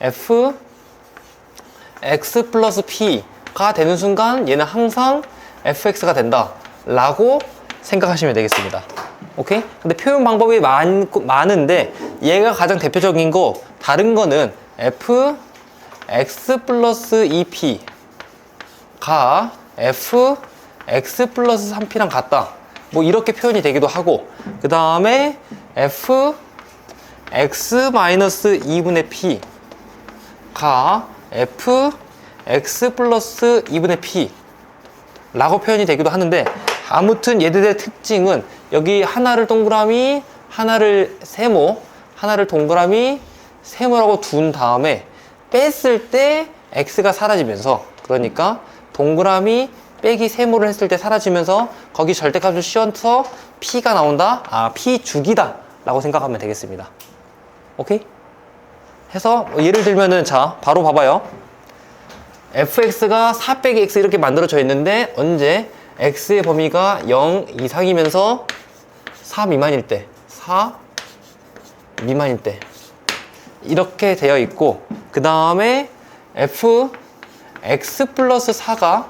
f x 플러스 p가 되는 순간 얘는 항상 fx가 된다 라고 생각하시면 되겠습니다. 오케이? 근데 표현 방법이 많은데 얘가 가장 대표적인 거, 다른 거는 f x 플러스 2p가 f x 플러스 3p랑 같다, 뭐 이렇게 표현이 되기도 하고, 그 다음에 f x 마이너스 2분의 p가 f x 플러스 2분의 p 라고 표현이 되기도 하는데, 아무튼 얘들의 특징은 여기 하나를 동그라미, 하나를 세모, 하나를 동그라미, 세모라고 둔 다음에 뺐을 때 x가 사라지면서, 그러니까 동그라미 빼기 세모를 했을 때 사라지면서 거기 절대값을 씌워서 p가 나온다, 아 p축이다 라고 생각하면 되겠습니다. 오케이? 해서 예를 들면은, 자 바로 봐봐요. fx가 4 빼기 x 이렇게 만들어져 있는데, 언제 x의 범위가 0 이상이면서 4 미만일 때, 4 미만일 때 이렇게 되어 있고, 그 다음에 f x 플러스 4가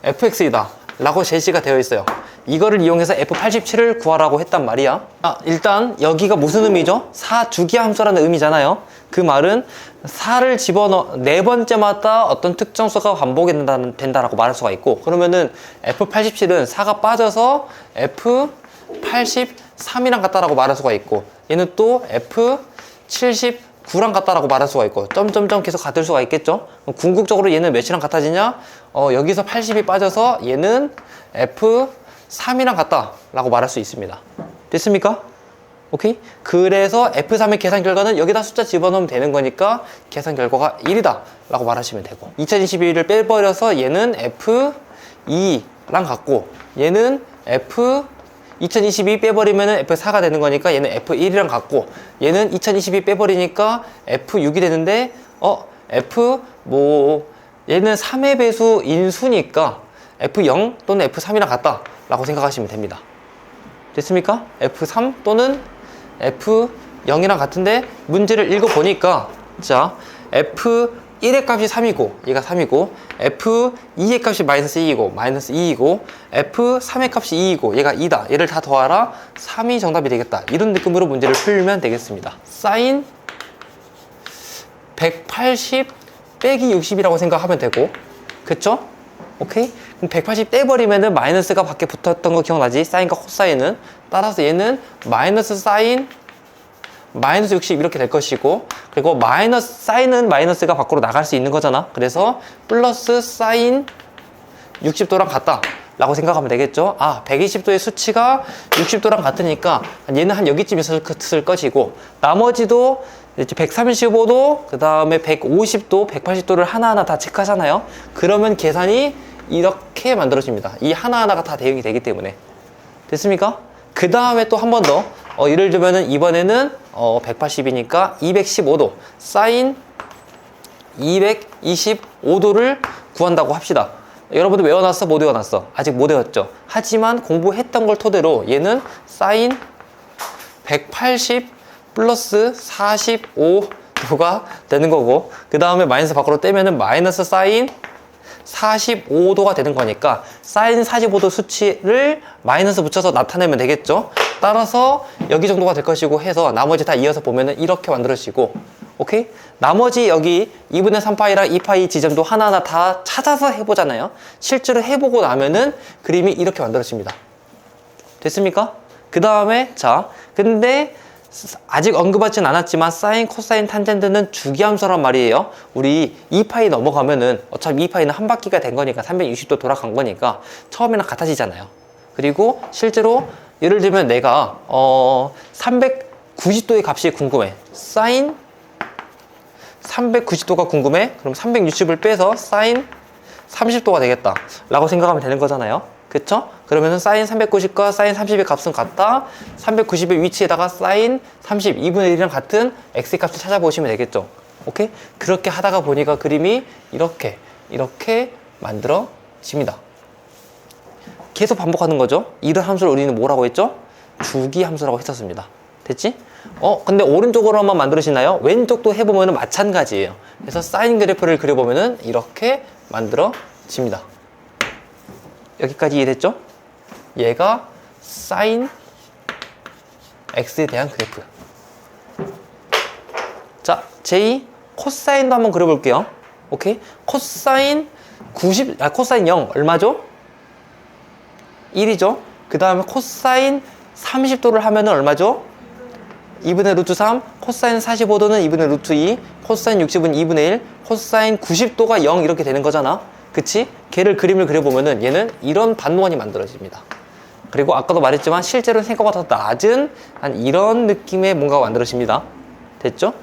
fx이다 라고 제시가 되어 있어요. 이거를 이용해서 f87을 구하라고 했단 말이야. 일단 여기가 무슨 의미죠? 4주기 함수라는 의미잖아요. 그 말은 4를 집어넣어 4번째마다 어떤 특정 수가 반복이 된다라고 말할 수가 있고, 그러면은 f87은 4가 빠져서 f83이랑 같다라고 말할 수가 있고, 얘는 또 f79랑 같다라고 말할 수가 있고, 점점점 계속 같을 수가 있겠죠. 궁극적으로 얘는 몇이랑 같아지냐? 여기서 80이 빠져서 얘는 f3이랑 같다라고 말할 수 있습니다. 됐습니까? 오케이? 그래서 f3의 계산 결과는 여기다 숫자 집어넣으면 되는 거니까 계산 결과가 1이다 라고 말하시면 되고, 2021을 빼버려서 얘는 f2랑 같고, 얘는 2022 빼버리면 F4가 되는 거니까 얘는 F1이랑 같고, 얘는 2022 빼버리니까 F6이 되는데, 얘는 3의 배수 인수니까 F0 또는 F3이랑 같다 라고 생각하시면 됩니다. 됐습니까? F3 또는 F0이랑 같은데, 문제를 읽어보니까, 자 F1의 값이 3이고 얘가 3이고, F2의 값이 마이너스 2이고 마이너스 2이고, F3의 값이 2이고 얘가 2다, 얘를 다 더하라 3이 정답이 되겠다, 이런 느낌으로 문제를 풀면 되겠습니다. 사인 180 빼기 60이라고 생각하면 되고, 그쵸? 오케이? 그럼 180 떼버리면은 마이너스가 밖에 붙었던 거 기억나지? 사인과 코사인은. 따라서 얘는 마이너스 사인 마이너스 60 이렇게 될 것이고, 그리고 마이너스 사인은 마이너스가 밖으로 나갈 수 있는 거잖아. 그래서 플러스 사인 60도랑 같다 라고 생각하면 되겠죠. 120도의 수치가 60도랑 같으니까 얘는 한 여기쯤 있을 것이고, 나머지도 135도, 그 다음에 150도, 180도를 하나하나 다 체크하잖아요. 그러면 계산이 이렇게 만들어집니다. 이 하나하나가 다 대응이 되기 때문에. 됐습니까? 그 다음에 또 한 번 더, 예를 들면은 이번에는 180이니까 215도, 사인 225도를 구한다고 합시다. 여러분들 외워놨어? 못 외워놨어? 아직 못 외웠죠? 하지만 공부했던 걸 토대로 얘는 사인 180 플러스 45도가 되는 거고, 그 다음에 마이너스 밖으로 떼면은 마이너스 사인 45도가 되는 거니까 사인 45도 수치를 마이너스 붙여서 나타내면 되겠죠. 따라서 여기 정도가 될 것이고 해서 나머지 다 이어서 보면은 이렇게 만들어지고, 오케이? 나머지 여기 2분의 3파이랑 2파이 지점도 하나하나 다 찾아서 해보잖아요. 실제로 해보고 나면은 그림이 이렇게 만들어집니다. 됐습니까? 그 다음에 자, 근데 아직 언급하진 않았지만 사인, 코사인, 탄젠트는 주기함수란 말이에요. 우리 2파이 넘어가면은 어차피 2파이는 한 바퀴가 된 거니까 360도 돌아간 거니까 처음에는 같아지잖아요. 그리고 실제로 예를 들면 내가 390도의 값이 궁금해. 사인 390도가 궁금해. 그럼 360을 빼서 사인 30도가 되겠다 라고 생각하면 되는 거잖아요. 그쵸? 그러면은 사인 390과 사인 30의 값은 같다. 390의 위치에다가 사인 30, 2분의 1이랑 같은 x의 값을 찾아보시면 되겠죠. 오케이? 그렇게 하다가 보니까 그림이 이렇게 만들어집니다. 계속 반복하는 거죠. 이런 함수를 우리는 뭐라고 했죠? 주기함수라고 했었습니다. 됐지? 근데 오른쪽으로만 만들어지나요? 왼쪽도 해보면 마찬가지예요. 그래서 사인 그래프를 그려보면 이렇게 만들어집니다. 여기까지 이해됐죠? 얘가 사인 x에 대한 그래프. 자, 제2 코사인도 한번 그려볼게요. 오케이? 코사인 0 얼마죠? 1이죠? 그 다음에 코사인 30도를 하면은 얼마죠? 2분의 루트 3, 코사인 45도는 2분의 루트 2, 코사인 60은 2분의 1, 코사인 90도가 0 이렇게 되는 거잖아. 그치? 걔를 그림을 그려보면은 얘는 이런 반원이 만들어집니다. 그리고 아까도 말했지만 실제로는 생각보다 더 낮은 한 이런 느낌의 뭔가가 만들어집니다. 됐죠?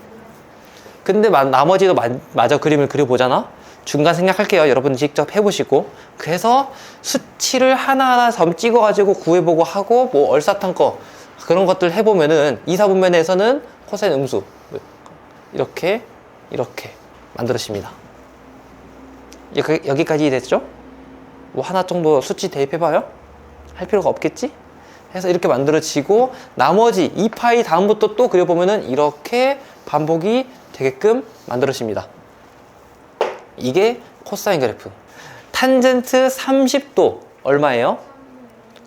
근데 나머지도 마저 그림을 그려보잖아. 중간 생략할게요. 여러분 직접 해보시고. 그래서 수치를 하나하나 점 찍어가지고 구해보고 하고 뭐 얼사탄거 그런 것들 해보면은 2, 4분면에서는 코사인 음수 이렇게 만들어집니다. 여기까지 됐죠? 뭐 하나 정도 수치 대입해봐요? 할 필요가 없겠지? 해서 이렇게 만들어지고 나머지 2파이 다음부터 또 그려보면은 이렇게 반복이 되게끔 만들어집니다. 이게 코사인 그래프. 탄젠트 30도 얼마예요?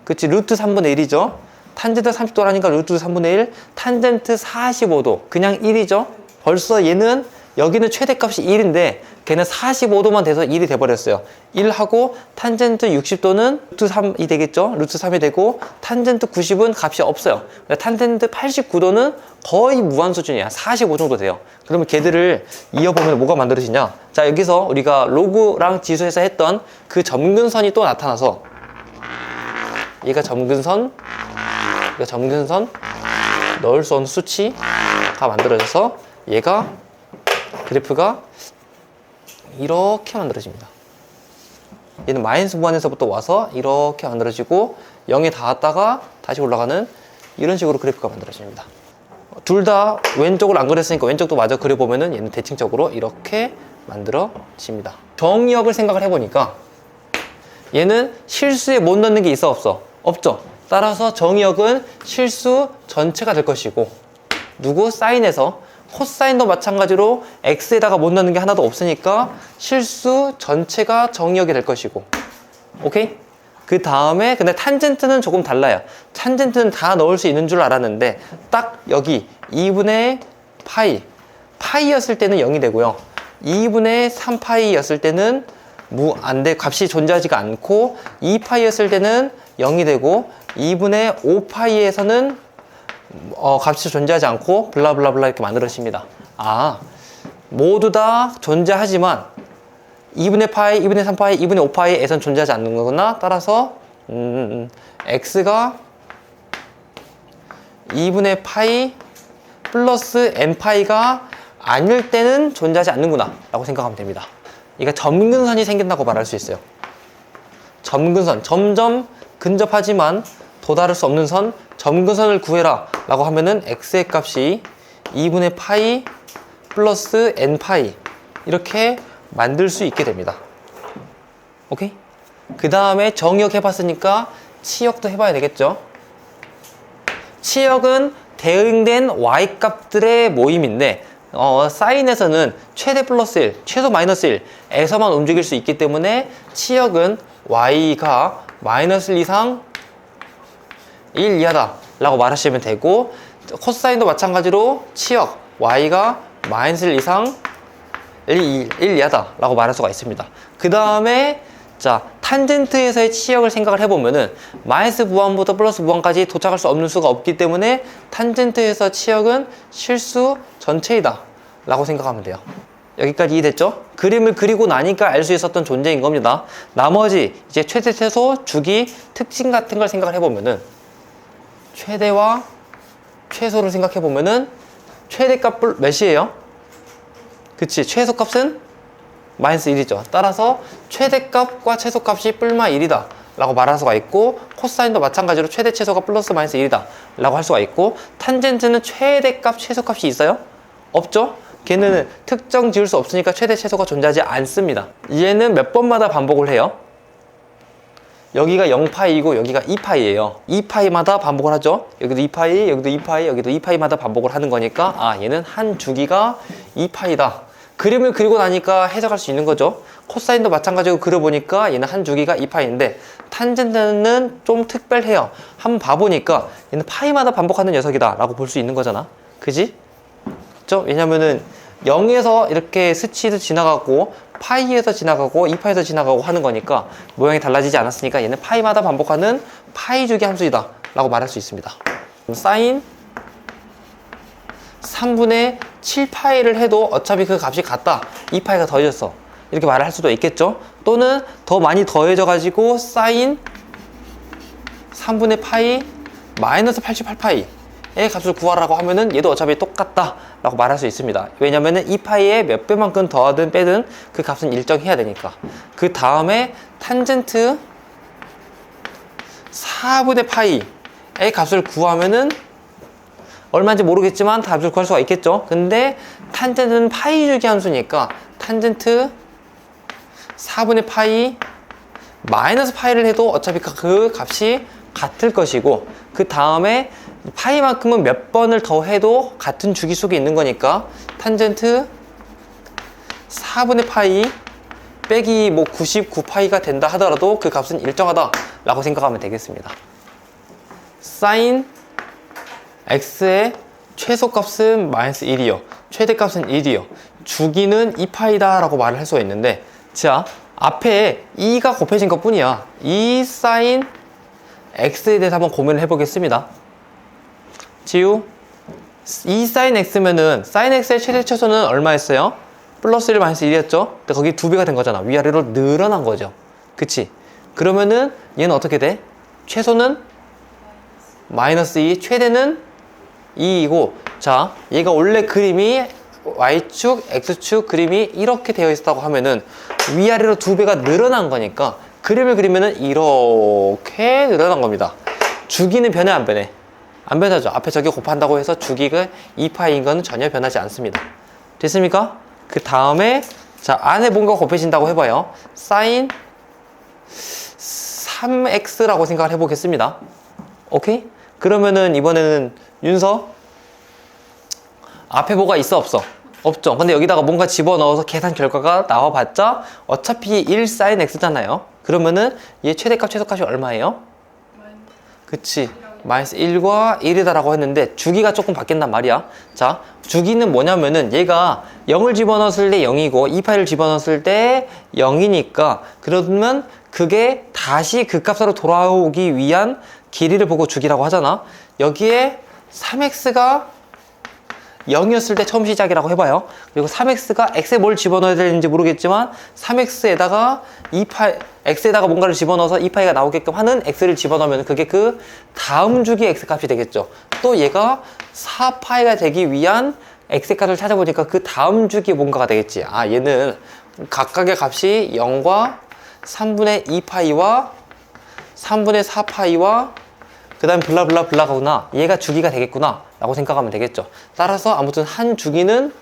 그치, 루트 3분의 1이죠. 탄젠트 30도라니까 루트 3분의 1. 탄젠트 45도 그냥 1이죠. 벌써 얘는 여기는 최대값이 1인데 걔는 45도만 돼서 1이 돼버렸어요. 1하고 탄젠트 60도는 루트 3이 되겠죠. 루트 3이 되고 탄젠트 90은 값이 없어요. 탄젠트 89도는 거의 무한 수준이야. 45 정도 돼요. 그러면 걔들을 이어보면 뭐가 만들어지냐. 자, 여기서 우리가 로그랑 지수에서 했던 그 점근선이 또 나타나서 얘가 점근선 넣을 수 없는 수치가 만들어져서 얘가 그래프가 이렇게 만들어집니다. 얘는 마이너스 무한에서부터 와서 이렇게 만들어지고 0에 닿았다가 다시 올라가는 이런 식으로 그래프가 만들어집니다. 둘 다 왼쪽을 안 그렸으니까 왼쪽도 마저 그려보면은 얘는 대칭적으로 이렇게 만들어집니다. 정의역을 생각을 해보니까 얘는 실수에 못 넣는 게 있어 없어? 없죠. 따라서 정의역은 실수 전체가 될 것이고 누구? 사인에서 코사인도 마찬가지로 x에다가 못 넣는 게 하나도 없으니까 실수 전체가 정의역이 될 것이고 오케이? 그 다음에 근데 탄젠트는 조금 달라요. 탄젠트는 다 넣을 수 있는 줄 알았는데 딱 여기 2분의 파이였을 때는 0이 되고요. 2분의 3파이였을 때는 값이 존재하지가 않고 2파이였을 때는 0이 되고 2분의 5파이에서는 값이 존재하지 않고 블라블라블라 이렇게 만들어집니다. 모두 다 존재하지만 2분의 파이, 2분의 3파이, 2분의 5파이에선 존재하지 않는 거구나. 따라서 x가 2분의 파이 플러스 n파이가 아닐 때는 존재하지 않는구나 라고 생각하면 됩니다. 이게 점근선이 생긴다고 말할 수 있어요. 점근선, 점점 근접하지만 도달할 수 없는 선, 점근선을 구해라 라고 하면은 x의 값이 2분의 파이 플러스 n파이 이렇게 만들 수 있게 됩니다. 오케이? 그 다음에 정의역 해봤으니까 치역도 해봐야 되겠죠. 치역은 대응된 y값들의 모임인데 사인에서는 최대 플러스 1, 최소 마이너스 1에서만 움직일 수 있기 때문에 치역은 y가 마이너스 1 이상 1 이하다 라고 말하시면 되고 코사인도 마찬가지로 치역 y가 마이너스 1 이상 1 이하다 라고 말할 수가 있습니다. 그 다음에 자 탄젠트에서의 치역을 생각을 해보면은 마이너스 무한부터 플러스 무한까지 도착할 수 없는 수가 없기 때문에 탄젠트에서 치역은 실수 전체이다 라고 생각하면 돼요. 여기까지 이해됐죠? 그림을 그리고 나니까 알 수 있었던 존재인 겁니다. 나머지 이제 최대, 최소, 주기, 특징 같은 걸 생각을 해보면은 최대와 최소를 생각해보면은 최대값 몇이에요? 그치, 최소값은 마이너스 1이죠. 따라서 최대값과 최소값이 뿔마 1이다 라고 말할 수가 있고 코사인도 마찬가지로 최대 최소가 플러스 마이너스 1이다 라고 할 수가 있고 탄젠트는 최대값 최소값이 있어요? 없죠? 걔는 특정 지을 수 없으니까 최대 최소가 존재하지 않습니다. 얘는 몇 번마다 반복을 해요? 여기가 0파이고 여기가 2파이예요. 2파이마다 반복을 하죠. 여기도 2파이, 여기도 2파이, 여기도 2파이마다 반복을 하는 거니까 아, 얘는 한 주기가 2파이다. 그림을 그리고 나니까 해석할 수 있는 거죠. 코사인도 마찬가지로 그려보니까 얘는 한 주기가 2파이인데 탄젠트는 좀 특별해요. 한번 봐보니까 얘는 파이마다 반복하는 녀석이다 라고 볼 수 있는 거잖아. 그지? 그죠? 왜냐면은 0에서 이렇게 스치듯 지나가고 파이에서 지나가고 2파이에서 지나가고 하는 거니까 모양이 달라지지 않았으니까 얘는 파이마다 반복하는 파이 주기 함수이다 라고 말할 수 있습니다. 사인 3분의 7파이를 해도 어차피 그 값이 같다. 2파이가 더해졌어. 이렇게 말을 할 수도 있겠죠. 또는 더 많이 더해져 가지고 사인 3분의 파이 마이너스 88파이의 값을 구하라고 하면은 얘도 어차피 똑같다 라고 말할 수 있습니다. 왜냐면은 2파이에 몇 배만큼 더하든 빼든 그 값은 일정해야 되니까. 그 다음에 탄젠트 4분의 파이의 값을 구하면은 얼마인지 모르겠지만 답을 구할 수가 있겠죠. 근데 탄젠트는 파이 주기 함수니까 탄젠트 4분의 파이 마이너스 파이를 해도 어차피 그 값이 같을 것이고, 그 다음에 파이만큼은 몇 번을 더 해도 같은 주기 속에 있는 거니까 탄젠트 4분의 파이 빼기 뭐 99파이가 된다 하더라도 그 값은 일정하다 라고 생각하면 되겠습니다. 사인 x의 최소값은 마이너스 1이요. 최대값은 1이요. 주기는 2파이다 라고 말을 할 수가 있는데, 자, 앞에 2가 곱해진 것 뿐이야. 2 사인 x에 대해서 한번 고민을 해보겠습니다. 지우 2 사인 x면은 사인 x의 최대 최소는 얼마였어요? 플러스 1 마이너스 1이었죠? 근데 거기 2배가 된 거잖아. 위아래로 늘어난 거죠. 그치? 그러면은 얘는 어떻게 돼? 최소는 마이너스 2, 최대는 2이고, 자, 얘가 원래 그림이 y축, x축 그림이 이렇게 되어 있었다고 하면은 위아래로 2배가 늘어난 거니까 그림을 그리면은 이렇게 늘어난 겁니다. 주기는 변해 안 변해? 안 변하죠. 앞에 저기 곱한다고 해서 주기가 2파이인 건 전혀 변하지 않습니다. 됐습니까? 그 다음에 자, 안에 뭔가 곱해진다고 해봐요. 사인 3x라고 생각을 해보겠습니다. 오케이? 그러면은 이번에는 윤서 앞에 뭐가 있어 없어? 없죠. 근데 여기다가 뭔가 집어넣어서 계산 결과가 나와봤자 어차피 1 사인 x잖아요. 그러면은 얘 최대값 최소값이 얼마예요? 그치, 마이너스 1과 1이다 라고 했는데 주기가 조금 바뀐단 말이야. 자, 주기는 뭐냐면은 얘가 0을 집어넣었을 때 0이고 2파이를 집어넣었을 때 0이니까 그러면 그게 다시 그 값으로 돌아오기 위한 길이를 보고 주기라고 하잖아. 여기에 3x가 0이었을 때 처음 시작이라고 해봐요. 그리고 3x가 x에 뭘 집어넣어야 되는지 모르겠지만 3x에다가 2파이, x에다가 뭔가를 집어넣어서 2파이가 나오게끔 하는 x를 집어넣으면 그게 그 다음 주기 x값이 되겠죠. 또 얘가 4파이가 되기 위한 x값을 찾아보니까 그 다음 주기 뭔가가 되겠지. 아, 얘는 각각의 값이 0과 3분의 2파이와 3분의 4파이와 그 다음에 블라블라블라구나. 얘가 주기가 되겠구나 라고 생각하면 되겠죠. 따라서 아무튼 한 주기는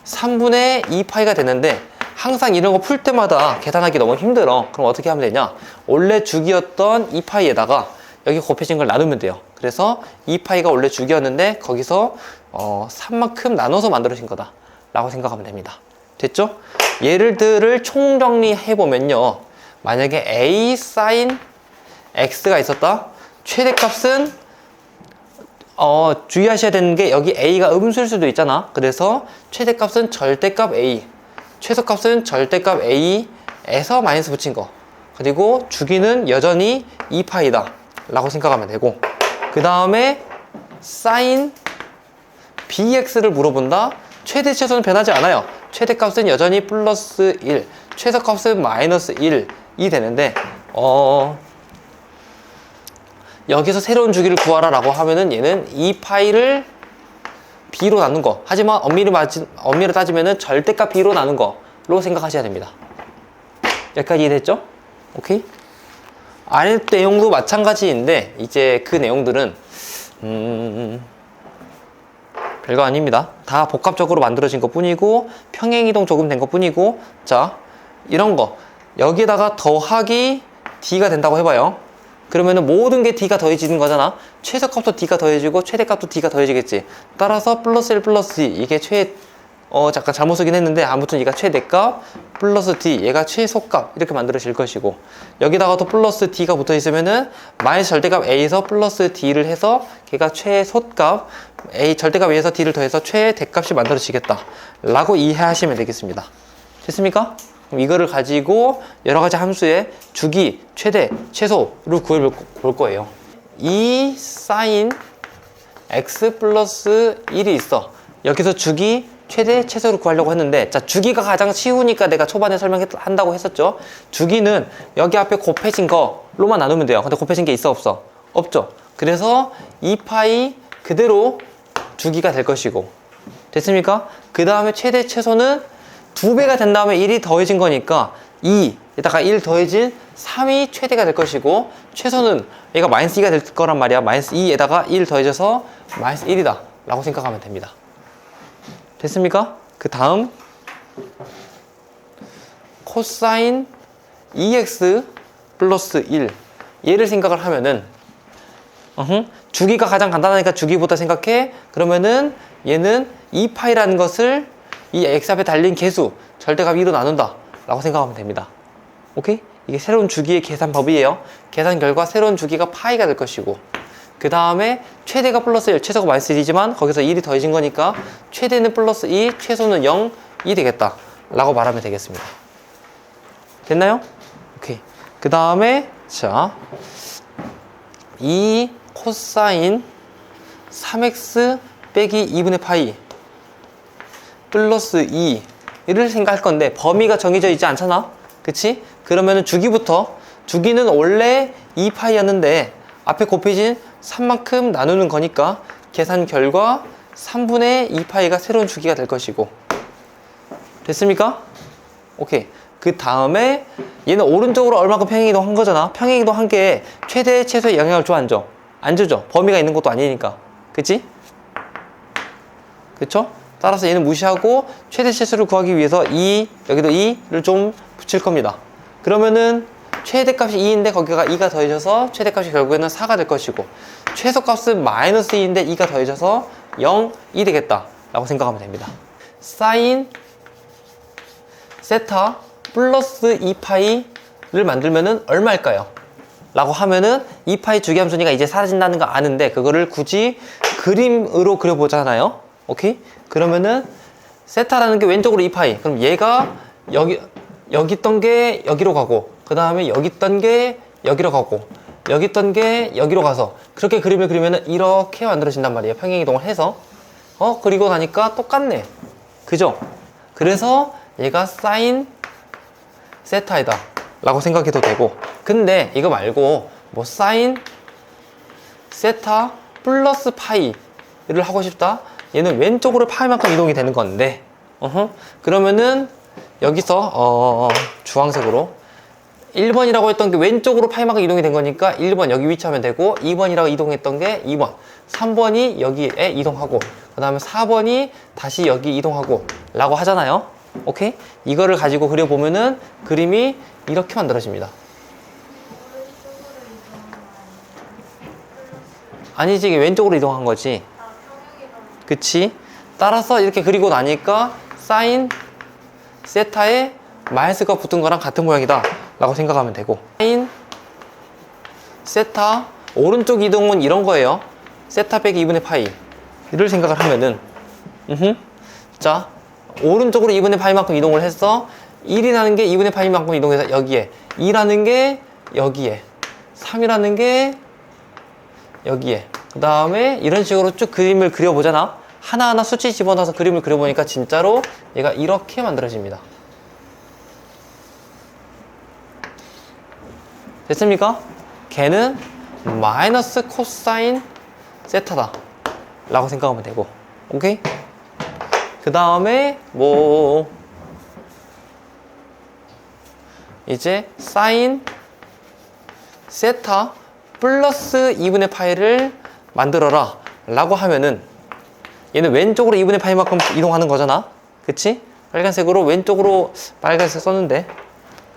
3분의 2파이가 되는데 항상 이런 거 풀 때마다 계산하기 너무 힘들어. 그럼 어떻게 하면 되냐? 원래 주기였던 2파이에다가 여기 곱해진 걸 나누면 돼요. 그래서 2파이가 원래 주기였는데 거기서 3만큼 나눠서 만들어진 거다 라고 생각하면 됩니다. 됐죠? 얘들을 총정리해보면요, 만약에 a 사인 x가 있었다. 최대값은 주의하셔야 되는 게 여기 a가 음수일 수도 있잖아. 그래서 최대값은 절대값 a, 최소값은 절대값 a에서 마이너스 붙인 거, 그리고 주기는 여전히 2파이다 라고 생각하면 되고, 그 다음에 사인 bx를 물어본다. 최대 최소는 변하지 않아요. 최대값은 여전히 플러스 1, 최소값은 마이너스 1이 되는데 여기서 새로운 주기를 구하라 라고 하면은 얘는 2파이를 b로 나눈 거, 하지만 엄밀히 따지면은 절대값 b로 나눈 거로 생각하셔야 됩니다. 여기까지 이해됐죠? 오케이? 아래 내용도 마찬가지인데 이제 그 내용들은 별거 아닙니다. 다 복합적으로 만들어진 것 뿐이고 평행이동 조금 된 것 뿐이고, 자, 이런 거 여기다가 더하기 D가 된다고 해봐요. 그러면은 모든 게 D가 더해지는 거잖아. 최소값도 D가 더해지고 최대값도 D가 더해지겠지. 따라서 플러스 1 플러스 D, 이게 잠깐 잘못 쓰긴 했는데 아무튼 얘가 최대값 플러스 D, 얘가 최소값, 이렇게 만들어질 것이고, 여기다가 또 플러스 D가 붙어 있으면은 마이너스 절대값 A에서 플러스 D를 해서 걔가 최소값, A 절대값 A에서 D를 더해서 최대값이 만들어지겠다 라고 이해하시면 되겠습니다. 됐습니까? 그럼 이거를 가지고 여러 가지 함수의 주기, 최대, 최소를 구해볼 거예요. 이 사인 x 플러스 1이 있어. 여기서 주기, 최대, 최소를 구하려고 했는데, 자, 주기가 가장 쉬우니까 내가 초반에 설명한다고 했었죠. 주기는 여기 앞에 곱해진 거로만 나누면 돼요. 근데 곱해진 게 있어, 없어? 없죠. 그래서 2파이 그대로 주기가 될 것이고, 됐습니까? 그 다음에 최대, 최소는 2배가 된 다음에 1이 더해진 거니까 2에다가 1 더해진 3이 최대가 될 것이고, 최소는 얘가 마이너스 2가 될 거란 말이야. 마이너스 2에다가 1 더해져서 마이너스 1이다 라고 생각하면 됩니다. 됐습니까? 그 다음 코사인 2x 플러스 1, 얘를 생각을 하면은 주기가 가장 간단하니까 주기부터 생각해. 그러면은 얘는 2파이라는 것을 이 x 앞에 달린 개수 절대값 2로 나눈다 라고 생각하면 됩니다. 오케이? 이게 새로운 주기의 계산법이에요. 계산 결과 새로운 주기가 파이가 될 것이고, 그 다음에 최대가 플러스 1, 최소가 마이너스 1이지만 거기서 1이 더해진 거니까 최대는 플러스 2, 최소는 0이 되겠다 라고 말하면 되겠습니다. 됐나요? 오케이. 그 다음에 자, 이 코사인 3x 빼기 2분의 파이 플러스 2를 생각할 건데, 범위가 정해져 있지 않잖아? 그치? 그러면은 주기부터, 주기는 원래 2파이였는데 앞에 곱해진 3만큼 나누는 거니까 계산 결과 3분의 2파이가 새로운 주기가 될 것이고, 됐습니까? 오케이. 그 다음에 얘는 오른쪽으로 얼마큼 평행이동 한 거잖아. 평행이동 한 게 최대, 최소의 영향을 줘, 안 줘? 안 주죠. 범위가 있는 것도 아니니까. 그치? 그쵸? 따라서 얘는 무시하고 최대, 최소를 구하기 위해서 2, 여기도 2를 좀 붙일 겁니다. 그러면은 최대값이 2인데 거기가 2가 더해져서 최대값이 결국에는 4가 될 것이고, 최소값은 마이너스 2인데 2가 더해져서 0이 되겠다 라고 생각하면 됩니다. 사인 세타 플러스 2파이를 만들면은 얼마일까요? 라고 하면은 2파이 주기함수니까 이제 사라진다는 거 아는데, 그거를 굳이 그림으로 그려보잖아요. 오케이? 그러면은 세타라는 게 왼쪽으로 2파이, 그럼 얘가 여기 있던 게 여기로 가고, 그 다음에 여기 있던 게 여기로 가고, 여기 있던 게 여기로 가서, 그렇게 그림을 그리면은 이렇게 만들어진단 말이에요. 평행이동을 해서. 그리고 나니까 똑같네. 그죠? 그래서 얘가 사인 세타이다 라고 생각해도 되고, 근데 이거 말고 뭐 사인 세타 플러스 파이를 하고 싶다? 얘는 왼쪽으로 파이만큼 이동이 되는 건데, 그러면은 여기서 주황색으로 1번이라고 했던 게 왼쪽으로 파이만큼 이동이 된 거니까 1번 여기 위치하면 되고, 2번이라고 이동했던 게 2번, 3번이 여기에 이동하고, 그 다음에 4번이 다시 여기 이동하고 라고 하잖아요. 오케이? 이거를 가지고 그려보면은 그림이 이렇게 만들어집니다. 아니지, 이게 왼쪽으로 이동한 거지. 그치? 따라서 이렇게 그리고 나니까 사인 세타에 마이너스가 붙은 거랑 같은 모양이다 라고 생각하면 되고, 사인 세타 오른쪽 이동은 이런 거예요. 세타 빼기 2분의 파이를 생각을 하면은 자, 오른쪽으로 2분의 파이만큼 이동을 했어. 1이라는 게 2분의 파이만큼 이동해서 여기에, 2라는 게 여기에, 3이라는 게 여기에, 그 다음에 이런 식으로 쭉 그림을 그려보잖아. 하나하나 수치 집어넣어서 그림을 그려보니까 진짜로 얘가 이렇게 만들어집니다. 됐습니까? 걔는 마이너스 코사인 세타다 라고 생각하면 되고, 오케이? 그 다음에 뭐 이제 사인 세타 플러스 2분의 파이를 만들어라 라고 하면은 얘는 왼쪽으로 2분의 파이만큼 이동하는 거잖아. 그치? 빨간색으로 왼쪽으로, 빨간색 썼는데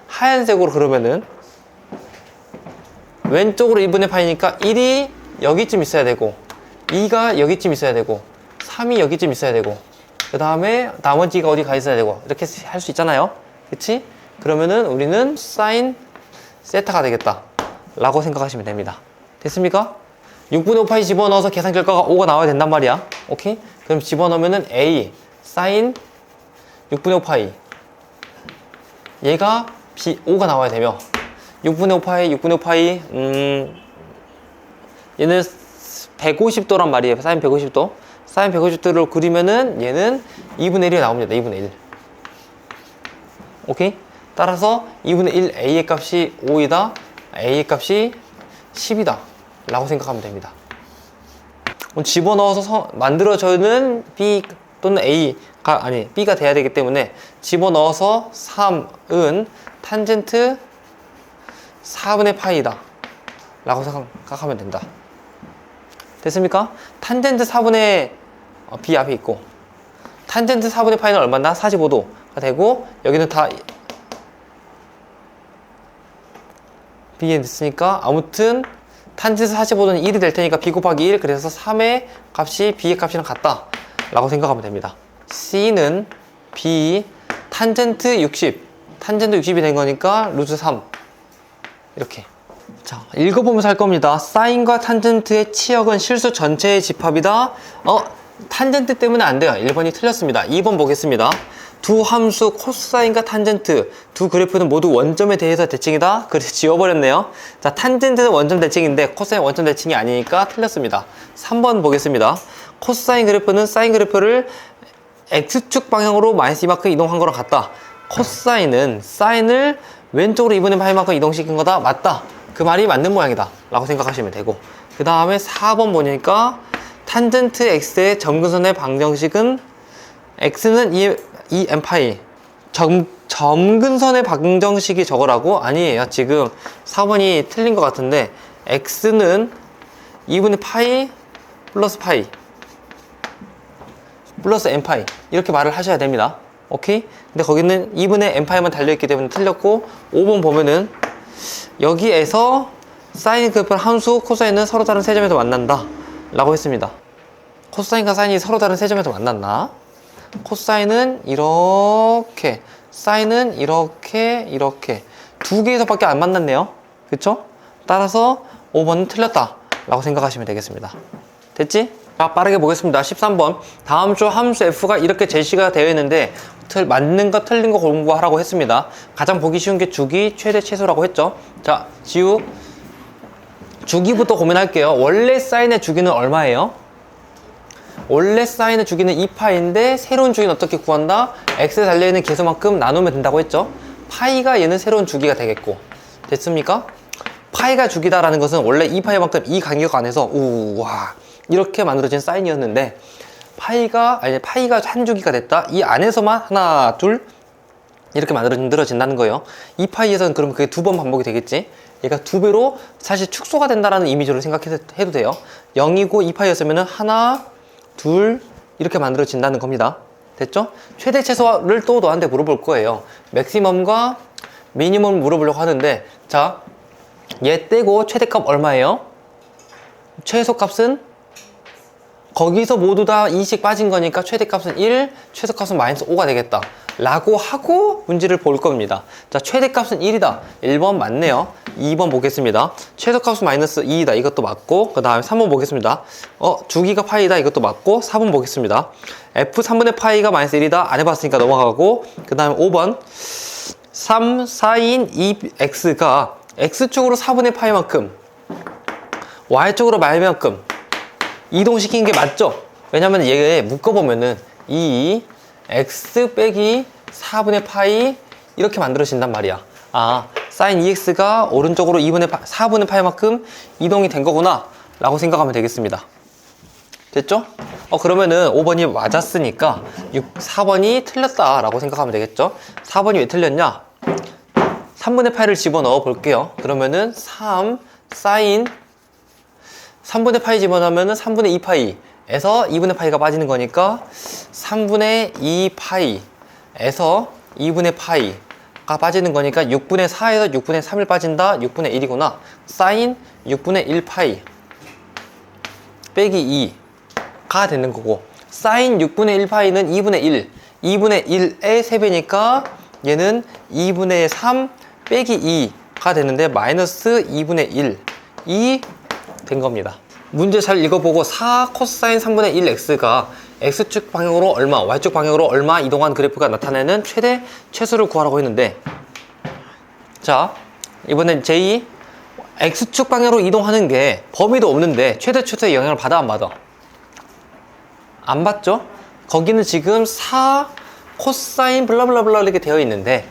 하얀색으로 그러면은 왼쪽으로 2분의 파이니까 1이 여기쯤 있어야 되고 2가 여기쯤 있어야 되고 3이 여기쯤 있어야 되고 그 다음에 나머지가 어디 가 있어야 되고 이렇게 할 수 있잖아요. 그치? 그러면은 우리는 사인 세타가 되겠다 라고 생각하시면 됩니다. 됐습니까? 6분의 5 파이 집어넣어서 계산 결과가 5가 나와야 된단 말이야. 오케이? 그럼 집어넣으면은 A 사인 6분의 5 파이 얘가 B 5가 나와야 되며 6분의 5 파이 6분의 5 파이 얘는 150도란 말이에요. 사인 150도 사인 150도를 그리면은 얘는 2분의 1이 나옵니다. 2분의 1 오케이? 따라서 2분의 1 A의 값이 5이다 A의 값이 10이다 라고 생각하면 됩니다. 집어넣어서 만들어져는 B 또는 A가 아니 B가 돼야 되기 때문에 집어넣어서 3은 탄젠트 4분의 파이다 라고 생각하면 된다. 됐습니까? 탄젠트 4분의 B 앞에 있고 탄젠트 4분의 파이는 얼마나? 45도가 되고 여기는 다 B에 있으니까 아무튼 탄젠트 45도는 1이 될 테니까 B 곱하기 1 그래서 3의 값이 B의 값이랑 같다 라고 생각하면 됩니다. C는 B 탄젠트 60 탄젠트 60이 된 거니까 루트 3 이렇게 자 읽어보면서 할 겁니다. 사인과 탄젠트의 치역은 실수 전체의 집합이다. 탄젠트 때문에 안 돼요. 1번이 틀렸습니다. 2번 보겠습니다. 두 함수 코사인과 탄젠트 두 그래프는 모두 원점에 대해서 대칭이다. 그래서 지워버렸네요. 자 탄젠트는 원점 대칭인데 코사인 원점 대칭이 아니니까 틀렸습니다. 3번 보겠습니다. 코사인 그래프는 사인 그래프를 X축 방향으로 마이너스 이만큼 이동한 거랑 같다. 코사인은 사인을 왼쪽으로 2분의 파이만큼 이동시킨 거다. 맞다. 그 말이 맞는 모양이다 라고 생각하시면 되고 그 다음에 4번 보니까 탄젠트 X의 점근선의 방정식은 X는 2n 파이 점근선의 방정식이 저거라고? 아니에요. 지금 4번이 틀린 것 같은데 X는 2분의 파이 플러스 파이 플러스 n 파이 이렇게 말을 하셔야 됩니다. 오케이? 근데 거기는 2분의 n 파이만 달려있기 때문에 틀렸고 5번 보면은 여기에서 사인 그래프랑 함수 코사인은 서로 다른 세점에서 만난다 라고 했습니다. 코사인과 사인이 서로 다른 세점에서 만났나? 코사인은 이렇게 사인은 이렇게 두 개에서 밖에 안 만났네요. 그쵸? 따라서 5번은 틀렸다 라고 생각하시면 되겠습니다. 됐지? 자 빠르게 보겠습니다. 13번 다음 주 함수 f가 이렇게 제시가 되어 있는데 맞는 거 틀린 거 공부하라고 했습니다. 가장 보기 쉬운 게 주기 최대 최소라고 했죠. 자 지우 주기부터 고민할게요. 원래 사인의 주기는 얼마예요? 원래 사인의 주기는 2파인데 새로운 주기는 어떻게 구한다? x에 달려있는 개수만큼 나누면 된다고 했죠. 파이가 얘는 새로운 주기가 되겠고 됐습니까? 파이가 주기다라는 것은 원래 2파이만큼 이 간격 안에서 우와 이렇게 만들어진 사인이었는데 파이가 한 주기가 됐다. 이 안에서만 하나 둘 이렇게 만들어진다는 거예요. 2파이에서는 그러면 그게 두 번 반복이 되겠지. 얘가 두 배로 사실 축소가 된다라는 이미지로 생각해도 돼요. 0이고 2파이였으면 하나 둘 이렇게 만들어진다는 겁니다. 됐죠? 최대 최소를 또 너한테 물어볼 거예요. 맥시멈과 미니멈을 물어보려고 하는데 자, 얘 떼고 최대값 얼마예요? 최소값은 거기서 모두 다 2씩 빠진 거니까 최대값은 1, 최소값은 마이너스 5가 되겠다 라고 하고 문제를 볼 겁니다. 자, 최대값은 1이다. 1번 맞네요. 2번 보겠습니다. 최소값은 마이너스 2이다. 이것도 맞고 그 다음에 3번 보겠습니다. 주기가 파이다. 이것도 맞고 4번 보겠습니다. f 3분의 파이가 마이너스 1이다. 안 해봤으니까 넘어가고 그 다음에 5번 3, 4인 2x가 x축으로 4분의 파이만큼 y축으로 말만큼 이동시킨 게 맞죠? 왜냐면 얘 묶어보면은 이 x 빼기 4분의 파이 이렇게 만들어진단 말이야. 아, sin 2x가 오른쪽으로 4분의 파이만큼 이동이 된 거구나 라고 생각하면 되겠습니다. 됐죠? 그러면은 5번이 맞았으니까 4번이 틀렸다 라고 생각하면 되겠죠? 4번이 왜 틀렸냐? 3분의 파이를 집어넣어 볼게요. 그러면은 3 sin 3분의 파이 집어넣으면 3분의 2파이에서 2분의 파이가 빠지는 거니까 3분의 2파이에서 2분의 파이 빠지는 거니까 6분의 4에서 6분의 3일 빠진다. 6분의 1이구나. 사인 6분의 1 파이 빼기 2가 되는 거고, 사인 6분의 1 파이는 2분의 1, 2분의 1의 3배니까 얘는 2분의 3 빼기 2가 되는데 마이너스 2분의 1이 된 겁니다. 문제 잘 읽어보고 4 코사인 3분의 1 x가 x축 방향으로 얼마, y축 방향으로 얼마 이동한 그래프가 나타내는 최대 최소를 구하라고 했는데, 자 이번엔 j x축 방향으로 이동하는 게 범위도 없는데 최대 최소의 영향을 받아 안 받아? 안 받죠? 거기는 지금 4 코사인 블라블라블라 이렇게 되어 있는데,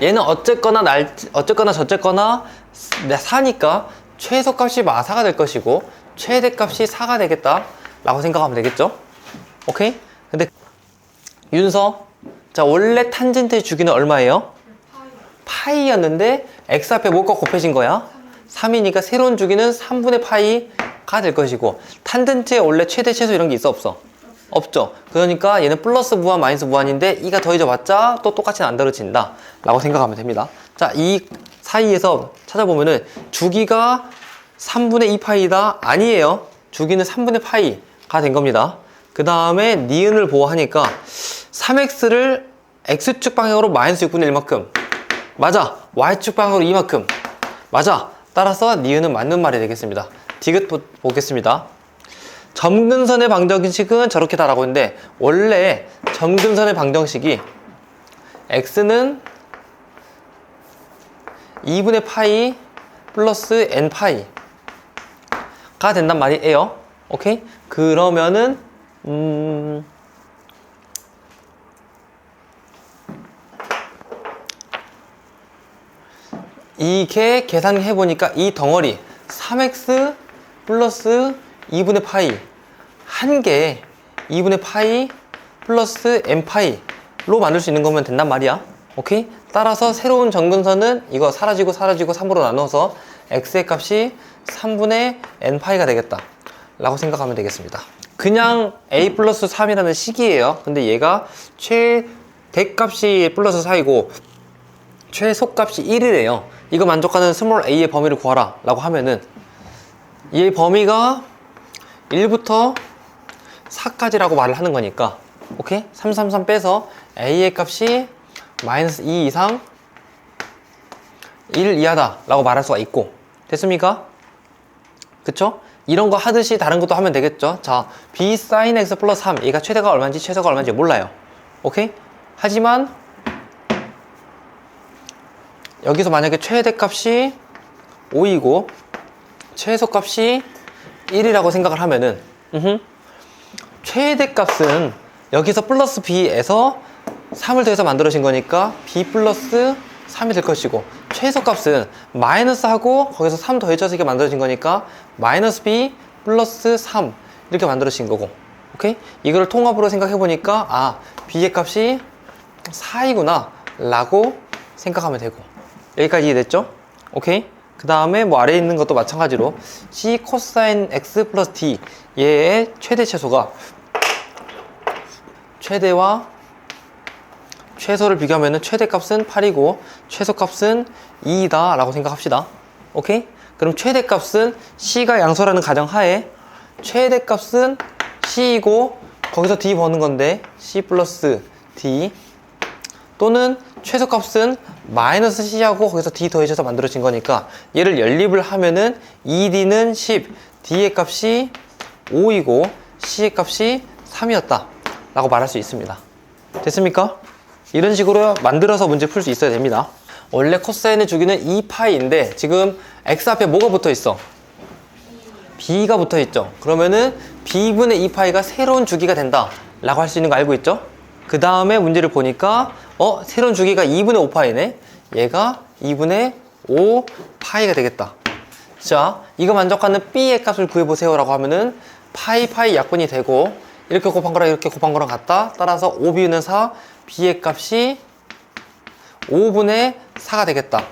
얘는 어쨌거나 저쨌거나 4니까 최소값이 마사가 될 것이고 최대값이 4가 되겠다 라고 생각하면 되겠죠? 오케이? 근데 윤서, 자 원래 탄젠트의 주기는 얼마예요? 파이였는데 x 앞에 뭐가 곱해진 거야? 3이니까 새로운 주기는 3분의 파이가 될 것이고, 탄젠트에 원래 최대 최소 이런 게 있어 없어? 없죠. 그러니까 얘는 플러스 무한 마이너스 무한인데 2가 더해져봤자 또 똑같이 안 더해진다 라고 생각하면 됩니다. 자, 이 사이에서 찾아보면은 주기가 3분의 2파이다? 아니에요. 주기는 3분의 파이가 된 겁니다. 그 다음에 니은을 보호하니까 3x를 x축 방향으로 마이너스 6분의 1만큼 맞아. y축 방향으로 2만큼 맞아. 따라서 니은은 맞는 말이 되겠습니다. 디귿 보겠습니다. 점근선의 방정식은 저렇게다라고 했는데, 원래 점근선의 방정식이 x는 2분의 파이 플러스 n 파이가 된단 말이에요. 오케이? 그러면은 이게 계산해보니까 이 덩어리 3x 플러스 2분의 파이 한 개에 2분의 파이 플러스 n 파이로 만들 수 있는 거면 된단 말이야. 오케이? 따라서 새로운 점근선은 이거 사라지고 3으로 나눠서 x의 값이 3분의 n 파이가 되겠다 라고 생각하면 되겠습니다. 그냥 a 플러스 3이라는 식이에요. 근데 얘가 최대값이 플러스 4이고 최소값이 1이래요. 이거 만족하는 스몰 a의 범위를 구하라 라고 하면은 이 범위가 1부터 4까지라고 말을 하는 거니까, 오케이? 3, 3, 3 빼서 a의 값이 마이너스 2 이상 1 이하다 라고 말할 수가 있고, 됐습니까? 그쵸? 이런 거 하듯이 다른 것도 하면 되겠죠? 자, b sin x 플러스 3, 얘가 최대가 얼마인지 최소가 얼마인지 몰라요. 오케이? 하지만 여기서 만약에 최대값이 5이고 최소값이 1이라고 생각을 하면은 최대값은 여기서 플러스 b에서 3을 더해서 만들어진 거니까 b 플러스 3이 될 것이고, 최소값은 마이너스하고 거기서 3 더해져서 이렇게 만들어진 거니까 마이너스 b 플러스 3 이렇게 만들어진 거고, 오케이? 이걸 통합으로 생각해 보니까 아, b의 값이 4이구나 라고 생각하면 되고, 여기까지 이해됐죠? 오케이? 그 다음에 뭐 아래에 있는 것도 마찬가지로 c 코사인 x 플러스 d, 얘의 최대 최소가 최대와 최소를 비교하면 최대값은 8이고 최소값은 2이다 라고 생각합시다. 오케이? 그럼 최대값은 c가 양수라는 가정하에 최대값은 c이고 거기서 d 버는 건데 c 플러스 d, 또는 최소값은 마이너스 c하고 거기서 d 더해져서 만들어진 거니까 얘를 연립을 하면은 2d는 10, d의 값이 5이고 c의 값이 3이었다 라고 말할 수 있습니다. 됐습니까? 이런 식으로 만들어서 문제 풀 수 있어야 됩니다. 원래 코사인의 주기는 2파이인데 지금 x 앞에 뭐가 붙어 있어? b가 붙어 있죠. 그러면은 b분의 2파이가 새로운 주기가 된다 라고 할 수 있는 거 알고 있죠? 그 다음에 문제를 보니까 새로운 주기가 2분의 5파이네. 얘가 2분의 5파이가 되겠다. 자, 이거 만족하는 b의 값을 구해보세요 라고 하면은 파이 약분이 되고, 이렇게 곱한 거랑 이렇게 곱한 거랑 같다. 따라서 5b는 4, b의 값이 5분의 4가 되겠다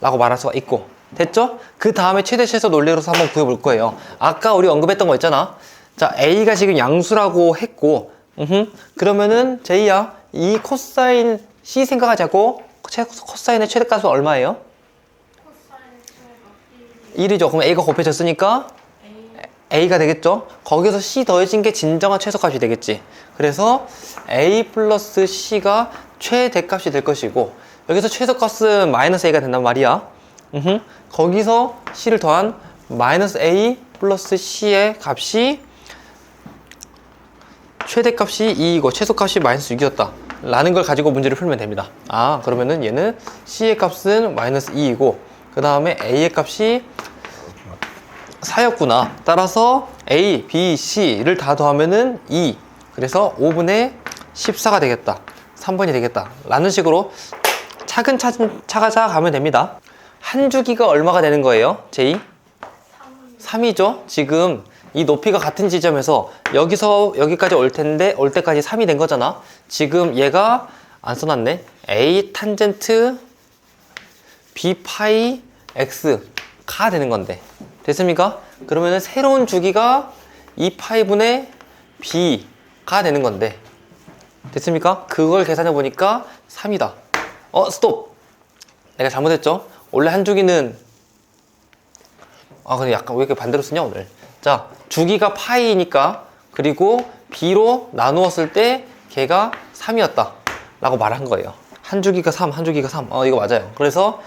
라고 말할 수가 있고, 됐죠? 그 다음에 최대 최소 논리로서 한번 구해볼 거예요. 아까 우리 언급했던 거 있잖아. 자, a가 지금 양수라고 했고, 그러면은 제이야, 이 코사인 c 생각하자고. 코사인의 최대값은 얼마예요? 1이죠. 그럼 A가 곱해졌으니까 A가 되겠죠? 거기서 C 더해진 게 진정한 최소값이 되겠지. 그래서 A 플러스 C가 최대값이 될 것이고, 여기서 최소값은 마이너스 A가 된단 말이야. 거기서 C를 더한 마이너스 A 플러스 C의 값이 최대값이 2이고 최소값이 마이너스 6이었다 라는 걸 가지고 문제를 풀면 됩니다. 아, 그러면은 얘는 C의 값은 마이너스 2이고 그 다음에 A의 값이 4였구나. 따라서 A, B, C를 다 더하면은 2. 그래서 5분의 14가 되겠다. 3번이 되겠다. 라는 식으로 차근차근 가면 됩니다. 한 주기가 얼마가 되는 거예요? J? 3이죠. 지금 이 높이가 같은 지점에서 여기서 여기까지 올 텐데 올 때까지 3이 된 거잖아. 지금 얘가 안 써놨네. A 탄젠트 B 파이 X가 되는 건데. 됐습니까? 그러면은 새로운 주기가 2파이분의 B가 되는 건데. 됐습니까? 그걸 계산해 보니까 3이다. 스톱! 내가 잘못했죠? 원래 한 주기는 근데 약간 왜 이렇게 반대로 쓰냐 오늘. 자, 주기가 파이니까 그리고 B로 나누었을 때 걔가 3이었다 라고 말한 거예요. 한 주기가 3, 한 주기가 3. 이거 맞아요. 그래서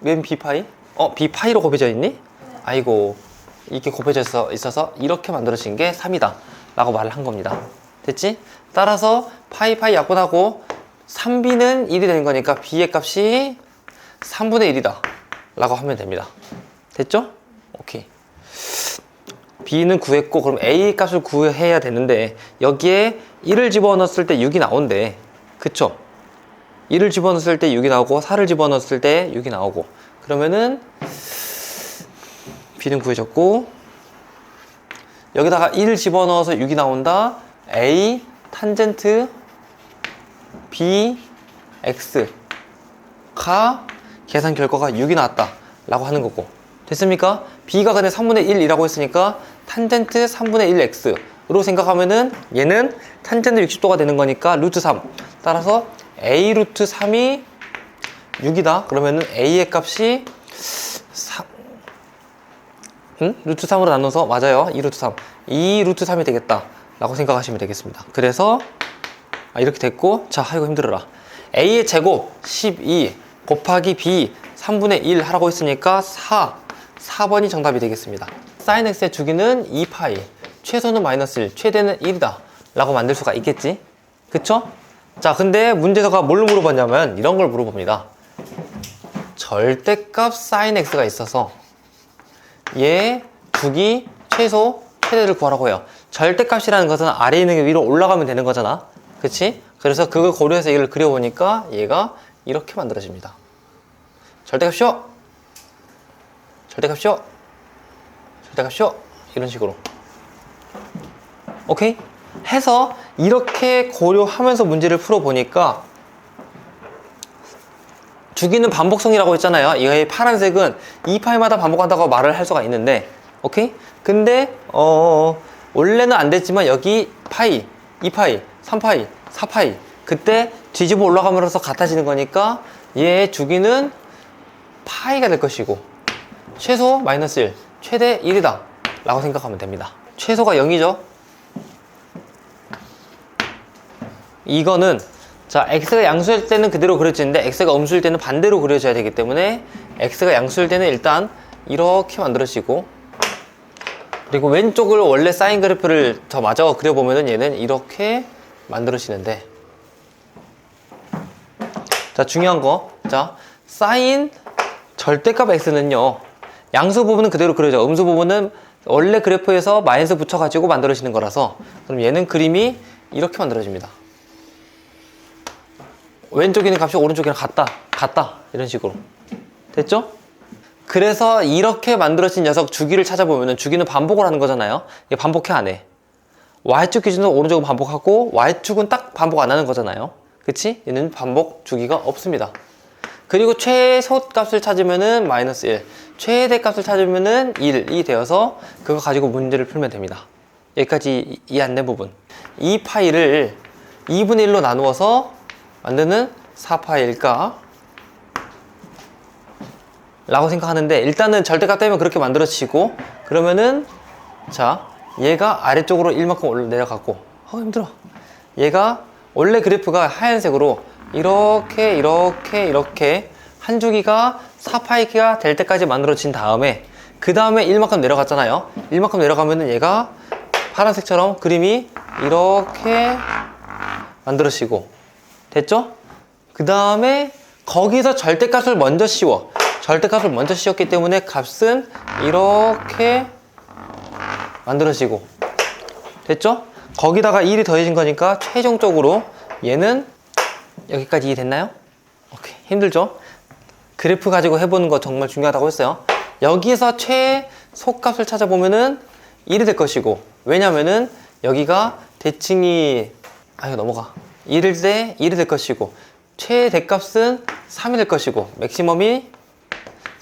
웬 B파이? B파이로 곱해져 있니? 아이고, 이렇게 곱해져 있어서 이렇게 만들어진 게 3이다 라고 말을 한 겁니다. 됐지? 따라서 파이 약분하고 3B는 1이 되는 거니까 B의 값이 3분의 1이다 라고 하면 됩니다. 됐죠? 오케이. B는 구했고 그럼 A 값을 구해야 되는데 여기에 1을 집어넣었을 때 6이 나온대. 그쵸? 1을 집어넣었을 때 6이 나오고 4를 집어넣었을 때 6이 나오고 그러면은 B는 구해졌고 여기다가 1을 집어넣어서 6이 나온다. A 탄젠트 B X가 계산 결과가 6이 나왔다 라고 하는 거고. 됐습니까? B가 근데 3분의 1이라고 했으니까 탄젠트 3분의 1 X로 생각하면은 얘는 탄젠트 60도가 되는 거니까 루트 3. 따라서 A 루트 3이 6이다. 그러면은 A의 값이 루트 3으로 나눠서 맞아요. 2 루트 3. 2 루트 3이 되겠다 라고 생각하시면 되겠습니다. 그래서 이렇게 됐고, 자, 이거 힘들어라. A의 제곱 12 곱하기 B 3분의 1 하라고 했으니까 4번이 정답이 되겠습니다. sin x의 주기는 2파이, 최소는 마이너스 1, 최대는 1이다 라고 만들 수가 있겠지? 그쵸? 자, 근데 문제서가 뭘 물어봤냐면 이런 걸 물어봅니다. 절대값 sin x가 있어서 얘 주기, 최소, 최대를 구하라고 해요. 절대값이라는 것은 아래에 있는 게 위로 올라가면 되는 거잖아. 그치? 그래서 그걸 고려해서 이걸 그려보니까 얘가 이렇게 만들어집니다. 절대값이요! 절대값이요! 절대값이요! 이런 식으로. 오케이? 해서 이렇게 고려하면서 문제를 풀어보니까 주기는 반복성이라고 했잖아요. 이 파란색은 2파이마다 반복한다고 말을 할 수가 있는데, 오케이? 근데 원래는 안 됐지만 여기 파이, 2파이, 3파이, 4파이 그때 뒤집어 올라가면서 같아지는 거니까 얘의 주기는 파이가 될 것이고 최소 마이너스 1, 최대 1이다 라고 생각하면 됩니다. 최소가 0이죠. 이거는 자, x가 양수일 때는 그대로 그려지는데 x가 음수일 때는 반대로 그려져야 되기 때문에 x가 양수일 때는 일단 이렇게 만들어지고, 그리고 왼쪽을 원래 사인 그래프를 더 마저 그려보면은 얘는 이렇게 만들어지는데, 자, 중요한 거, 자, 사인 절대값 x는요 양수 부분은 그대로 그려져. 음수 부분은 원래 그래프에서 마이너스 붙여가지고 만들어지는 거라서, 그럼 얘는 그림이 이렇게 만들어집니다. 왼쪽에 있는 값이 오른쪽이랑 같다 이런 식으로. 됐죠? 그래서 이렇게 만들어진 녀석 주기를 찾아보면은 주기는 반복을 하는 거잖아요. 이게 반복해 안 해. y축 기준으로 오른쪽은 반복하고 y축은 딱 반복 안 하는 거잖아요. 그치? 얘는 반복 주기가 없습니다. 그리고 최소값을 찾으면은 마이너스 1, 최대값을 찾으면은 1이 되어서 그거 가지고 문제를 풀면 됩니다. 여기까지 이해 안 된 부분. 이 파이를 2분의 1로 나누어서 만드는 4파일까 라고 생각하는데, 일단은 절대값 때문에 그렇게 만들어지고, 그러면은 자, 얘가 아래쪽으로 1만큼 올라 내려갔고, 힘들어. 얘가 원래 그래프가 하얀색으로 이렇게 이렇게 이렇게 한 주기가 4파이가 될 때까지 만들어진 다음에, 그 다음에 1만큼 내려갔잖아요. 1만큼 내려가면은 얘가 파란색처럼 그림이 이렇게 만들어지고, 됐죠? 그 다음에 거기서 절대값을 먼저 씌워. 절대값을 먼저 씌웠기 때문에 값은 이렇게 만들어지고, 됐죠? 거기다가 1이 더해진 거니까 최종적으로 얘는 여기까지 이해됐나요? 오케이. 힘들죠? 그래프 가지고 해보는 거 정말 중요하다고 했어요. 여기서 최소값을 찾아보면은 1이 될 것이고, 왜냐면은 여기가 대칭이 이거 넘어가 1일 때 1이 될 것이고, 최대값은 3이 될 것이고, 맥시멈이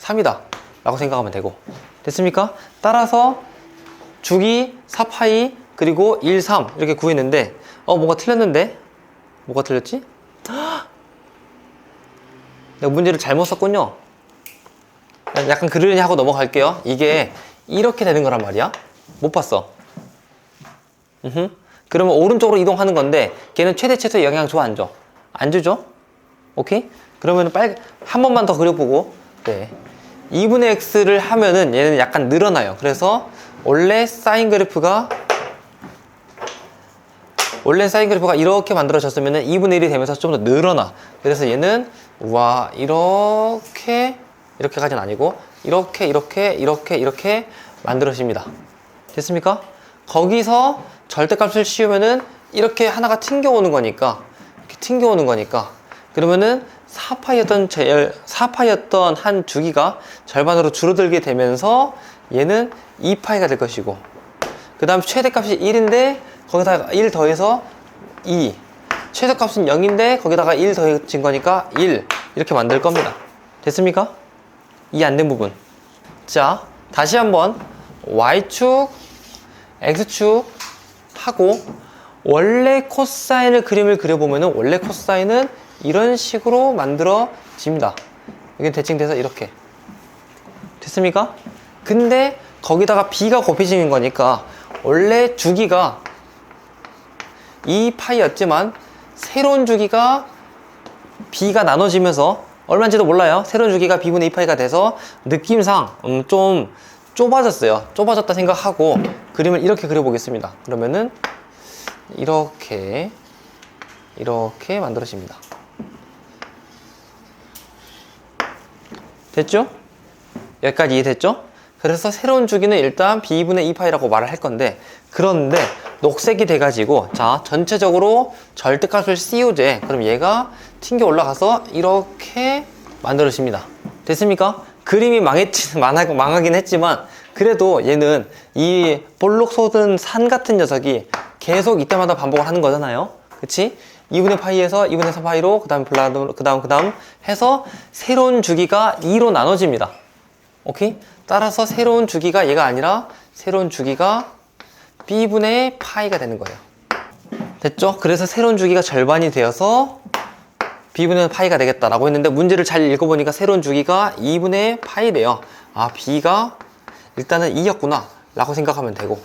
3이다 라고 생각하면 되고, 됐습니까? 따라서 주기 4파이 그리고 1, 3 이렇게 구했는데, 뭐가 틀렸는데? 뭐가 틀렸지? 내가 문제를 잘못 썼군요. 약간 그러려니 하고 넘어갈게요. 이게 이렇게 되는 거란 말이야. 못 봤어. 그러면 오른쪽으로 이동하는 건데, 걔는 최대 최소의 영향 줘, 안 줘? 안 주죠? 오케이? 그러면 한 번만 더 그려보고, 네. 2분의 x를 하면은 얘는 약간 늘어나요. 그래서 원래 사인 그래프가 이렇게 만들어졌으면은 2분의 1이 되면서 좀 더 늘어나. 그래서 얘는 이렇게까지는 아니고 이렇게 만들어집니다. 됐습니까? 거기서 절대값을 씌우면은 이렇게 하나가 튕겨오는 거니까, 그러면은 4파이였던 한 주기가 절반으로 줄어들게 되면서 얘는 2파이가 될 것이고, 그 다음 최대값이 1인데 거기다가 1 더해서 2, 최소값은 0인데 거기다가 1 더해진 거니까 1, 이렇게 만들 겁니다. 됐습니까? 이해 안 된 부분. 자, 다시 한번 Y축, X축 하고 원래 코사인을 그림을 그려보면은, 원래 코사인은 이런 식으로 만들어집니다. 이게 대칭돼서 이렇게. 됐습니까? 근데 거기다가 B가 곱해지는 거니까 원래 주기가 2파이였지만 새로운 주기가 B가 나눠지면서 얼마인지도 몰라요. 새로운 주기가 B분의 2파이가 돼서 느낌상 좀 좁아졌어요. 좁아졌다 생각하고 그림을 이렇게 그려보겠습니다. 그러면은 이렇게 만들어집니다. 됐죠? 여기까지 이해됐죠? 그래서 새로운 주기는 일단 B분의 2파이라고 말을 할 건데, 그런데 녹색이 돼가지고, 자, 전체적으로 절대값을 씌우재. 그럼 얘가 튕겨 올라가서 이렇게 만들어집니다. 됐습니까? 그림이 망하긴 했지만, 그래도 얘는 이 볼록 솟은 산 같은 녀석이 계속 이때마다 반복을 하는 거잖아요. 그치? 2분의 파이에서 2분의 3파이로, 그 다음 해서 새로운 주기가 2로 나눠집니다. 오케이? 따라서 새로운 주기가 얘가 아니라 새로운 주기가 B분의 파이가 되는 거예요. 됐죠? 그래서 새로운 주기가 절반이 되어서 B분의 파이가 되겠다라고 했는데, 문제를 잘 읽어보니까 새로운 주기가 2분의 파이래요. B가 일단은 2였구나 라고 생각하면 되고,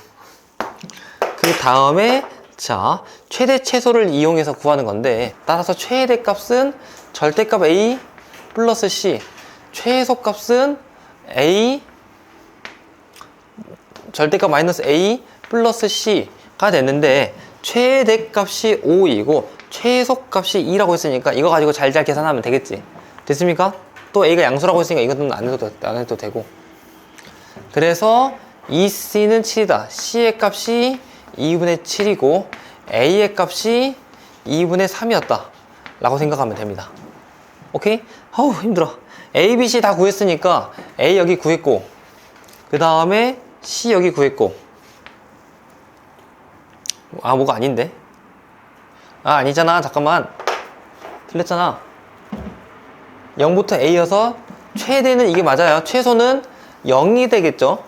그 다음에 자, 최대 최소를 이용해서 구하는 건데, 따라서 최대값은 절대값 A 플러스 C, 최소값은 A 절대값 마이너스 A 플러스 C가 됐는데, 최대값이 5이고 최소값이 2라고 했으니까 이거 가지고 잘 계산하면 되겠지. 됐습니까? 또 A가 양수라고 했으니까 이것은 안 해도 되고, 그래서 EC는 7이다. C의 값이 2분의 7이고 A의 값이 2분의 3이었다 라고 생각하면 됩니다. 오케이? 힘들어. A, B, C 다 구했으니까 A 여기 구했고, 그 다음에 C 여기 구했고, 뭐가 아닌데? 아니잖아. 잠깐만, 틀렸잖아. 0부터 A여서 최대는 이게 맞아요. 최소는 0이 되겠죠?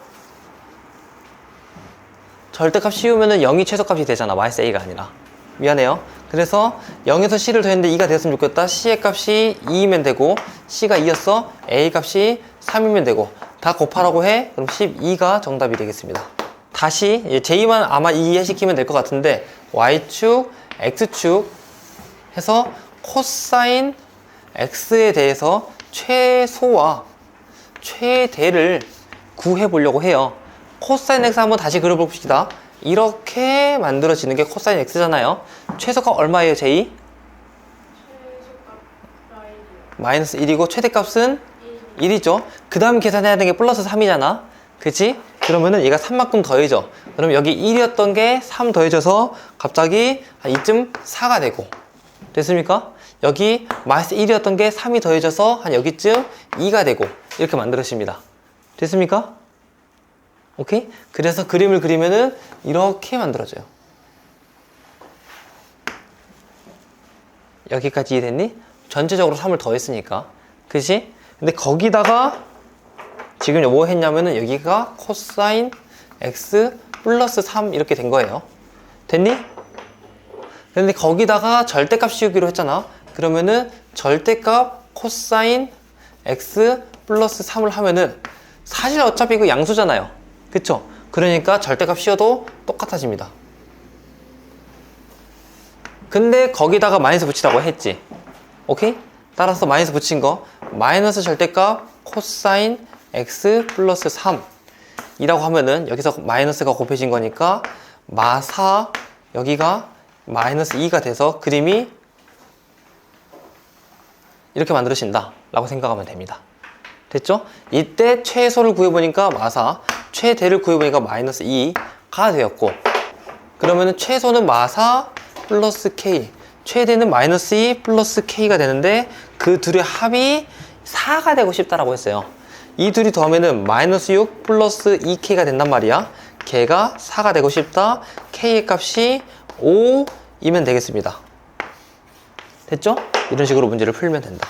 절대값 씌우면은 0이 최소값이 되잖아. 마이너스 A가 아니라. 미안해요. 그래서 0에서 C를 더했는데 2가 되었으면 좋겠다. C의 값이 2이면 되고 C가 2였어. A 값이 3이면 되고 다 곱하라고 해. 그럼 12가 정답이 되겠습니다. 다시 J만 아마 이해시키면 될 것 같은데 Y축, X축 해서 코사인 X에 대해서 최소와 최대를 구해보려고 해요. 코사인 X 한번 다시 그려봅시다. 이렇게 만들어지는 게 코사인 X잖아요. 최소가 얼마예요, J? 마이너스 1이고 최대값은 1이죠. 그 다음 계산해야 되는 게 플러스 3이잖아. 그치? 그러면은 얘가 3만큼 더해져. 그럼 여기 1이었던 게 3 더해져서 갑자기 한 이쯤 4가 되고. 됐습니까? 여기 마이너스 1이었던 게 3이 더해져서 한 여기쯤 2가 되고. 이렇게 만들어집니다. 됐습니까? 오케이? 그래서 그림을 그리면은 이렇게 만들어져요. 여기까지 이해됐니? 전체적으로 3을 더했으니까. 그치? 근데 거기다가 지금 뭐 했냐면은 여기가 코사인 X 플러스 3 이렇게 된 거예요. 됐니? 근데 거기다가 절대값 씌우기로 했잖아. 그러면은 절대값 코사인 X 플러스 3을 하면은 사실 어차피 이거 양수잖아요. 그쵸? 그러니까 절대값 씌워도 똑같아집니다. 근데 거기다가 마이너스 붙이라고 했지. 오케이? 따라서 마이너스 붙인 거 마이너스 절대값 코사인 X 플러스 3 이라고 하면은 여기서 마이너스가 곱해진 거니까 마사 여기가 마이너스 2가 돼서 그림이 이렇게 만들어진다 라고 생각하면 됩니다. 됐죠? 이때 최소를 구해보니까 마사, 최대를 구해보니까 마이너스 2가 되었고, 그러면은 최소는 마사 플러스 K, 최대는 마이너스 2 플러스 K가 되는데 그 둘의 합이 4가 되고 싶다라고 했어요. 이 둘이 더하면은 마이너스 6 플러스 2K가 된단 말이야. 걔가 4가 되고 싶다. K의 값이 5이면 되겠습니다. 됐죠? 이런 식으로 문제를 풀면 된다.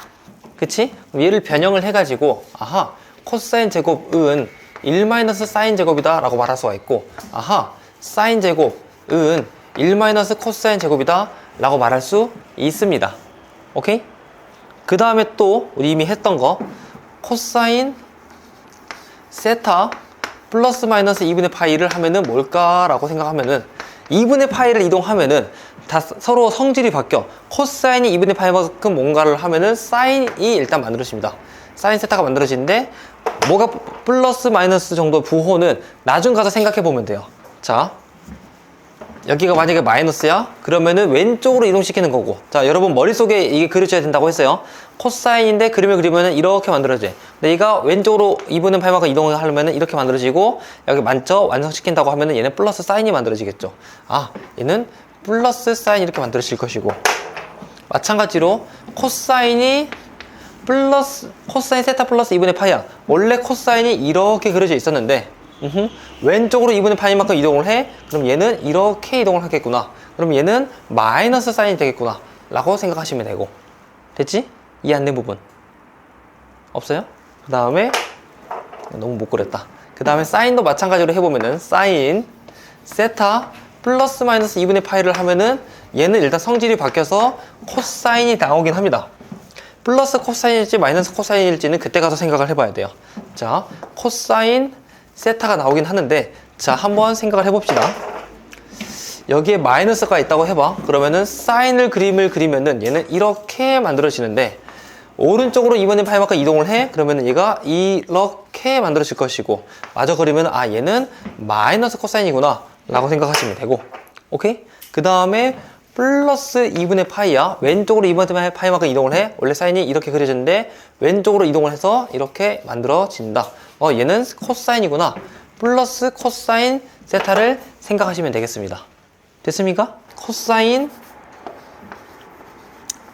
그치? 그럼 얘를 변형을 해가지고 아하 코사인 제곱은 1 마이너스 사인 제곱이다 라고 말할 수가 있고 아하 사인 제곱은 1 마이너스 코사인 제곱이다 라고 말할 수 있습니다. 오케이? 그 다음에 또 우리 이미 했던 거 코사인 세타 플러스 마이너스 2분의 파이를 하면은 뭘까 라고 생각하면은 2분의 파이를 이동하면은 다 서로 성질이 바뀌어. 코사인이 2분의 파이만큼 뭔가를 하면은 사인이 일단 만들어집니다. 사인 세타가 만들어지는데 뭐가 플러스 마이너스 정도 부호는 나중 가서 생각해 보면 돼요. 자, 여기가 만약에 마이너스야? 그러면은 왼쪽으로 이동시키는 거고. 자, 여러분 머릿속에 이게 그려져야 된다고 했어요. 코사인인데 그림을 그리면은 이렇게 만들어져요. 근데 얘가 왼쪽으로 2분의 파이만큼 이동을 하려면은 이렇게 만들어지고 여기 완성시킨다고 하면은 얘는 플러스 사인이 만들어지겠죠. 아, 얘는 플러스 사인 이렇게 만들어질 것이고 마찬가지로 코사인이 코사인 세타 플러스 2분의 파이야. 원래 코사인이 이렇게 그려져 있었는데 왼쪽으로 2분의 파이만큼 이동을 해. 그럼 얘는 이렇게 이동을 하겠구나. 그럼 얘는 마이너스 사인이 되겠구나 라고 생각하시면 되고. 됐지? 이해 안 된 부분 없어요? 그 다음에 너무 못 그렸다. 그 다음에 사인도 마찬가지로 해보면은 사인 세타 플러스 마이너스 2분의 파이를 하면은 얘는 일단 성질이 바뀌어서 코사인이 나오긴 합니다. 플러스 코사인일지 마이너스 코사인일지는 그때 가서 생각을 해봐야 돼요. 자, 코사인 세타가 나오긴 하는데 자, 한번 생각을 해봅시다. 여기에 마이너스가 있다고 해봐. 그러면은 사인을 그림을 그리면은 얘는 이렇게 만들어지는데 오른쪽으로 2분의 파이만큼 이동을 해. 그러면은 얘가 이렇게 만들어질 것이고 마저 그리면은 아, 얘는 마이너스 코사인이구나 라고 생각하시면 되고. 오케이? 그 다음에 플러스 2분의 파이야. 왼쪽으로 2분의 파이만큼 이동을 해. 원래 사인이 이렇게 그려졌는데 왼쪽으로 이동을 해서 이렇게 만들어진다. 얘는 코사인이구나. 플러스 코사인 세타를 생각하시면 되겠습니다. 됐습니까? 코사인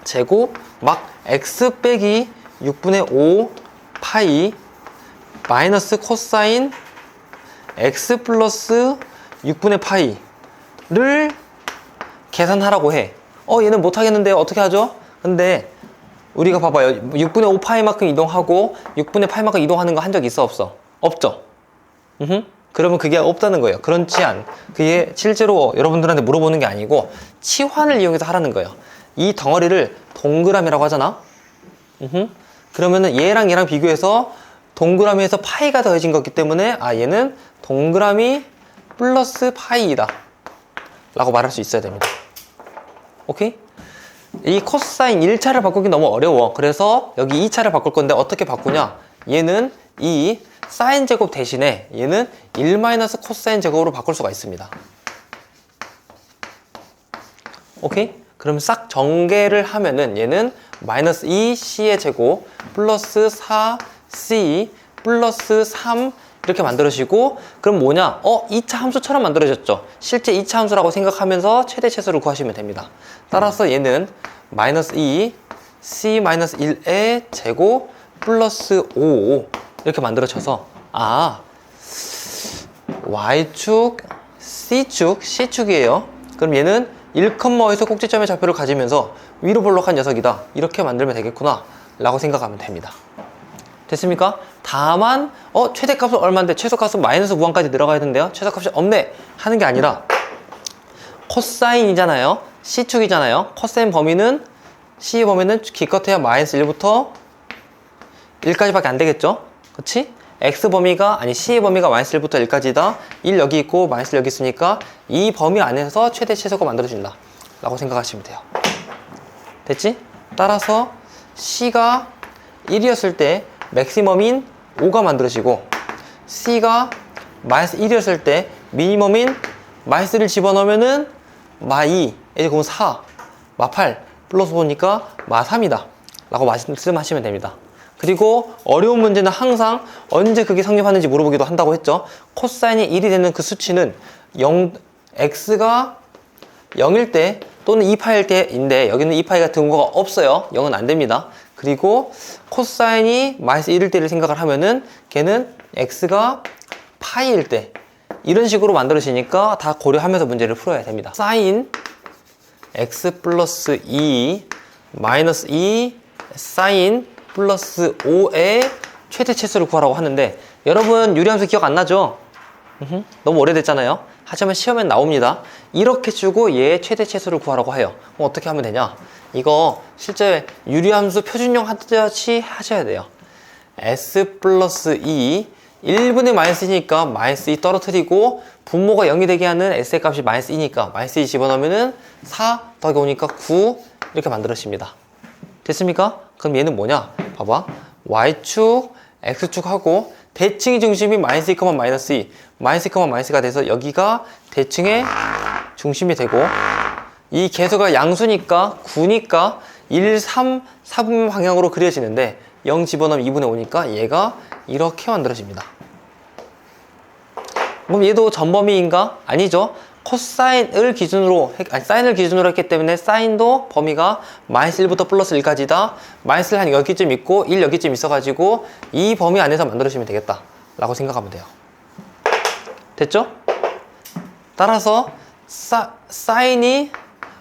제곱 막 x 빼기 6분의 5 파이 마이너스 코사인 x 플러스 6분의 파이를 계산하라고 해. 얘는 못하겠는데 어떻게 하죠? 근데 우리가 봐봐요. 6분의 5 파이만큼 이동하고 6분의 파이만큼 이동하는 거 한 적 있어 없어? 없죠? 그러면 그게 없다는 거예요. 그게 실제로 여러분들한테 물어보는 게 아니고 치환을 이용해서 하라는 거예요. 이 덩어리를 동그라미라고 하잖아. 그러면은 얘랑 비교해서 동그라미에서 파이가 더해진 거기 때문에 얘는 동그라미 플러스 파이이다 라고 말할 수 있어야 됩니다. 오케이? 이 코사인 1차를 바꾸기 너무 어려워. 그래서 여기 2차를 바꿀 건데 어떻게 바꾸냐? 얘는 이 사인 제곱 대신에 얘는 1 마이너스 코사인 제곱으로 바꿀 수가 있습니다. 오케이? 그럼 싹 전개를 하면은 얘는 마이너스 2c의 제곱 플러스 4c 플러스 3 이렇게 만들어지고, 그럼 뭐냐? 2차 함수처럼 만들어졌죠. 실제 2차 함수라고 생각하면서 최대 최소를 구하시면 됩니다. 따라서 얘는 마이너스 2 c 마이너스 1의 제곱 플러스 5 이렇게 만들어져서 y축, c축, c축이에요. 그럼 얘는 1,5에서 꼭지점의 좌표를 가지면서 위로 볼록한 녀석이다 이렇게 만들면 되겠구나 라고 생각하면 됩니다. 됐습니까? 다만 최대값은 얼마인데 최소값은 마이너스 무한까지 내려가야 된대요. 최소값이 없네 하는 게 아니라 코사인이잖아요. c축이잖아요. 코사인 범위는 c의 범위는 기껏해야 마이너스 1부터 1까지밖에 안 되겠죠. 그치? x 범위가 c의 범위가 마이너스 1부터 1까지다. 1 여기 있고 마이너스 여기 있으니까 이 범위 안에서 최대 최소가 만들어진다 라고 생각하시면 돼요. 됐지? 따라서 c가 1이었을 때 맥시멈인 5가 만들어지고 c가 마이너스 1이었을 때 미니멈인 마이너스 1을 집어넣으면은 마2 그럼 4 마8 플러스 5니까 마3이다 라고 말씀하시면 됩니다. 그리고 어려운 문제는 항상 언제 그게 성립하는지 물어보기도 한다고 했죠. 코사인이 1이 되는 그 수치는 x가 0일 때 또는 2파일 때인데 여기는 2파이가 등호가 없어요. 0은 안 됩니다. 그리고 코사인이 마이너스 1일 때를 생각을 하면은 걔는 x가 파이일 때 이런 식으로 만들어지니까 다 고려하면서 문제를 풀어야 됩니다. 사인 x 플러스 2 마이너스 2 사인 플러스 5의 최대 최소를 구하라고 하는데 여러분 유리함수 기억 안 나죠? 너무 오래됐잖아요. 하지만 시험엔 나옵니다. 이렇게 주고 얘의 최대 최소를 구하라고 해요. 그럼 어떻게 하면 되냐? 이거 실제 유리함수 표준형 하듯이 하셔야 돼요. s 플러스 2 1분의 마이너스 2니까 마이너스 2 떨어뜨리고 분모가 0이 되게 하는 s의 값이 마이너스 2니까 마이너스 2 집어넣으면 4 더하기 5니까 9 이렇게 만들어집니다. 됐습니까? 그럼 얘는 뭐냐? 봐봐. y축, x축 하고 대칭의 중심이 마이너스 2, 마이너스 2 마이너스 2, 마이너스가 돼서 여기가 대칭의 중심이 되고 이 계수가 양수니까 9니까 1, 3, 4분면 방향으로 그려지는데 0 집어넣으면 2분의 5니까 얘가 이렇게 만들어집니다. 그럼 얘도 전범위인가? 아니죠. 코사인을 기준으로 사인을 기준으로 했기 때문에 사인도 범위가 마이너스 1부터 플러스 1까지다. 마이너스 한 여기쯤 있고 1 여기쯤 있어가지고 이 범위 안에서 만들어주면 되겠다 라고 생각하면 돼요. 됐죠? 따라서 사인이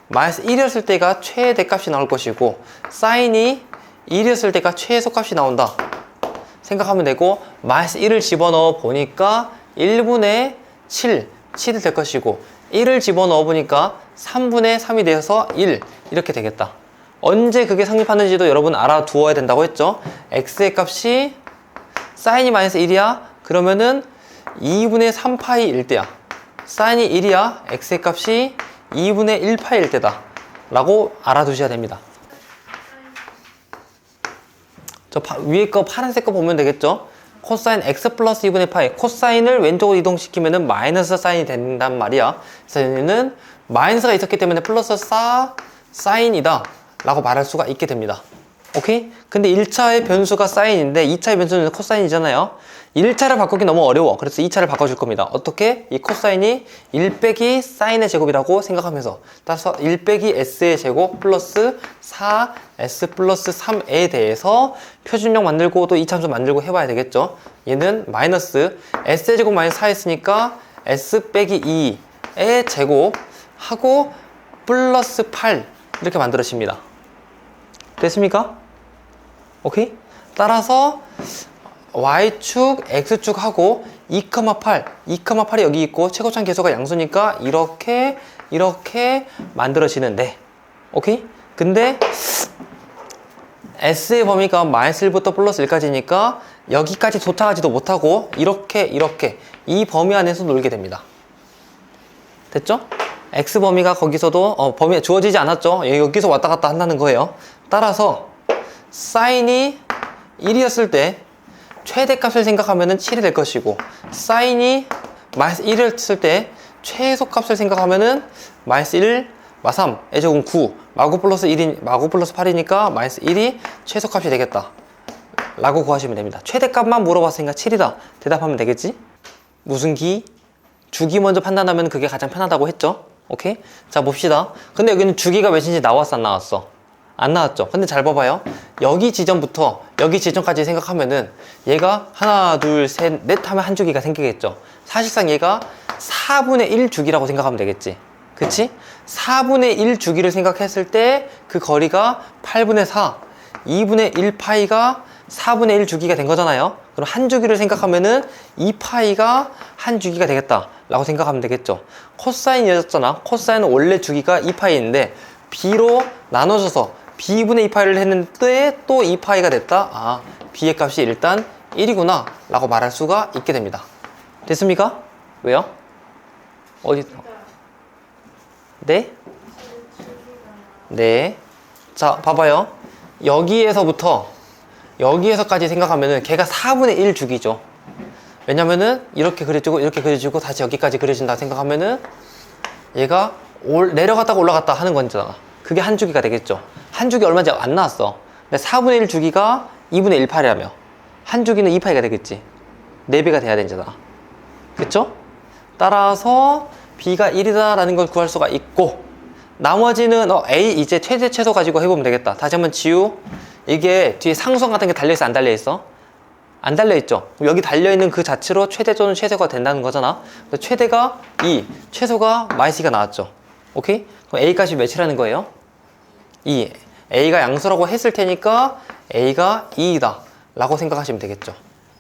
마이너스 1이었을 때가 최대값이 나올 것이고 사인이 1이었을 때가 최소값이 나온다 생각하면 되고 마이너스 1을 집어넣어 보니까 1분의 7이 될 것이고 1을 집어넣어 보니까 3분의 3이 되어서 1 이렇게 되겠다. 언제 그게 성립하는지도 여러분 알아두어야 된다고 했죠. x의 값이 사인이 마이너스 1이야 그러면은 2분의 3파이일 때야. 사인이 1이야 x의 값이 2분의 1파이일 때다 라고 알아두셔야 됩니다. 저 위에 거 파란색 거 보면 되겠죠. 코사인 x 플러스 2분의 파이 코사인을 왼쪽으로 이동시키면 마이너스 사인이 된단 말이야. 그래서 얘는 마이너스가 있었기 때문에 플러스 사인이다 라고 말할 수가 있게 됩니다. 오케이? 근데 1차의 변수가 사인인데 2차의 변수는 코사인이잖아요. 1차를 바꾸기 너무 어려워. 그래서 2차를 바꿔줄 겁니다. 어떻게? 이 코사인이 1 빼기 사인의 제곱이라고 생각하면서 따라서 1 빼기 s의 제곱 플러스 4s 플러스 3에 대해서 표준형 만들고 또 2차 함수 만들고 해봐야 되겠죠. 얘는 마이너스 s의 제곱 마이너스 4 했으니까 s 빼기 2의 제곱 하고 플러스 8 이렇게 만들어집니다. 됐습니까? 오케이? 따라서 Y축, X축 하고 2,8, 2,8이 여기 있고 최고점 계수가 양수니까 이렇게 만들어지는데, 오케이? 근데 S의 범위가 -1부터 플러스 1까지니까 여기까지 도착하지도 못하고 이렇게 이 범위 안에서 놀게 됩니다. 됐죠? X 범위가 거기서도 범위에 주어지지 않았죠? 여기서 왔다 갔다 한다는 거예요. 따라서 사인이 1이었을 때 최대값을 생각하면 7이 될 것이고, 사인이 -1이었을 때 최소값을 생각하면 -1, -3, 제곱 9, 마구 플러스 8이니까 -1이 최소값이 되겠다 라고 구하시면 됩니다. 최대값만 물어봤으니까 7이다 대답하면 되겠지? 무슨 기? 주기 먼저 판단하면 그게 가장 편하다고 했죠? 오케이? 자, 봅시다. 근데 여기는 주기가 몇인지 나왔어, 안 나왔어? 안 나왔죠? 근데 잘 봐봐요. 여기 지점부터 여기 지점까지 생각하면은 얘가 하나, 둘, 셋, 넷 하면 한 주기가 생기겠죠? 사실상 얘가 4분의 1 주기라고 생각하면 되겠지? 그치? 4분의 1 주기를 생각했을 때 그 거리가 8분의 4, 2분의 1 파이가 4분의 1 주기가 된 거잖아요. 그럼 한 주기를 생각하면은 2 파이가 한 주기가 되겠다 라고 생각하면 되겠죠. 코사인이었잖아. 코사인은 원래 주기가 2 파이인데 B로 나눠져서 B분의 2 파이를 했는데 또 2 파이가 됐다. 아, B의 값이 일단 1이구나 라고 말할 수가 있게 됩니다. 됐습니까? 왜요? 어디? 네? 네. 자, 봐봐요. 여기에서까지 생각하면은 걔가 4분의 1 주기죠. 왜냐면은 이렇게 그려지고 다시 여기까지 그려진다 생각하면은 얘가 내려갔다가 올라갔다 하는 거잖아. 그게 한 주기가 되겠죠. 한 주기 얼마인지 안 나왔어. 근데 4분의 1 주기가 2분의 1파이라며 한 주기는 2파이가 되겠지. 4배가 돼야 되잖아. 그쵸? 따라서 B가 1이다 라는 걸 구할 수가 있고, 나머지는 A 이제 최대 최소 가지고 해보면 되겠다. 다시 한번 지우. 이게 뒤에 상수항 같은 게 달려있어, 안 달려있어? 안 달려있죠? 여기 달려있는 그 자체로 최대 또는 최소가 된다는 거잖아. 최대가 2, 최소가 -2가 나왔죠. 오케이? 그럼 A 값이 몇이라는 거예요? 2. A가 양수라고 했을 테니까 A가 2이다 라고 생각하시면 되겠죠.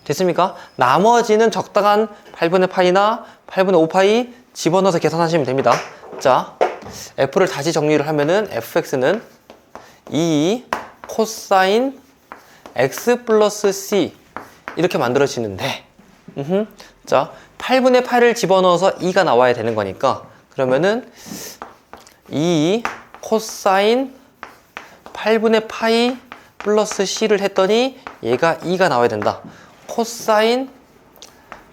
됐습니까? 나머지는 적당한 8분의 파이나 8분의 5파이 집어넣어서 계산하시면 됩니다. 자, F를 다시 정리를 하면은 fx는 2 코사인 x 플러스 c 이렇게 만들어지는데, 자, 8분의 8을 집어넣어서 2가 나와야 되는 거니까, 그러면은 2 코사인 8분의 파이 플러스 c를 했더니 얘가 2가 나와야 된다. 코사인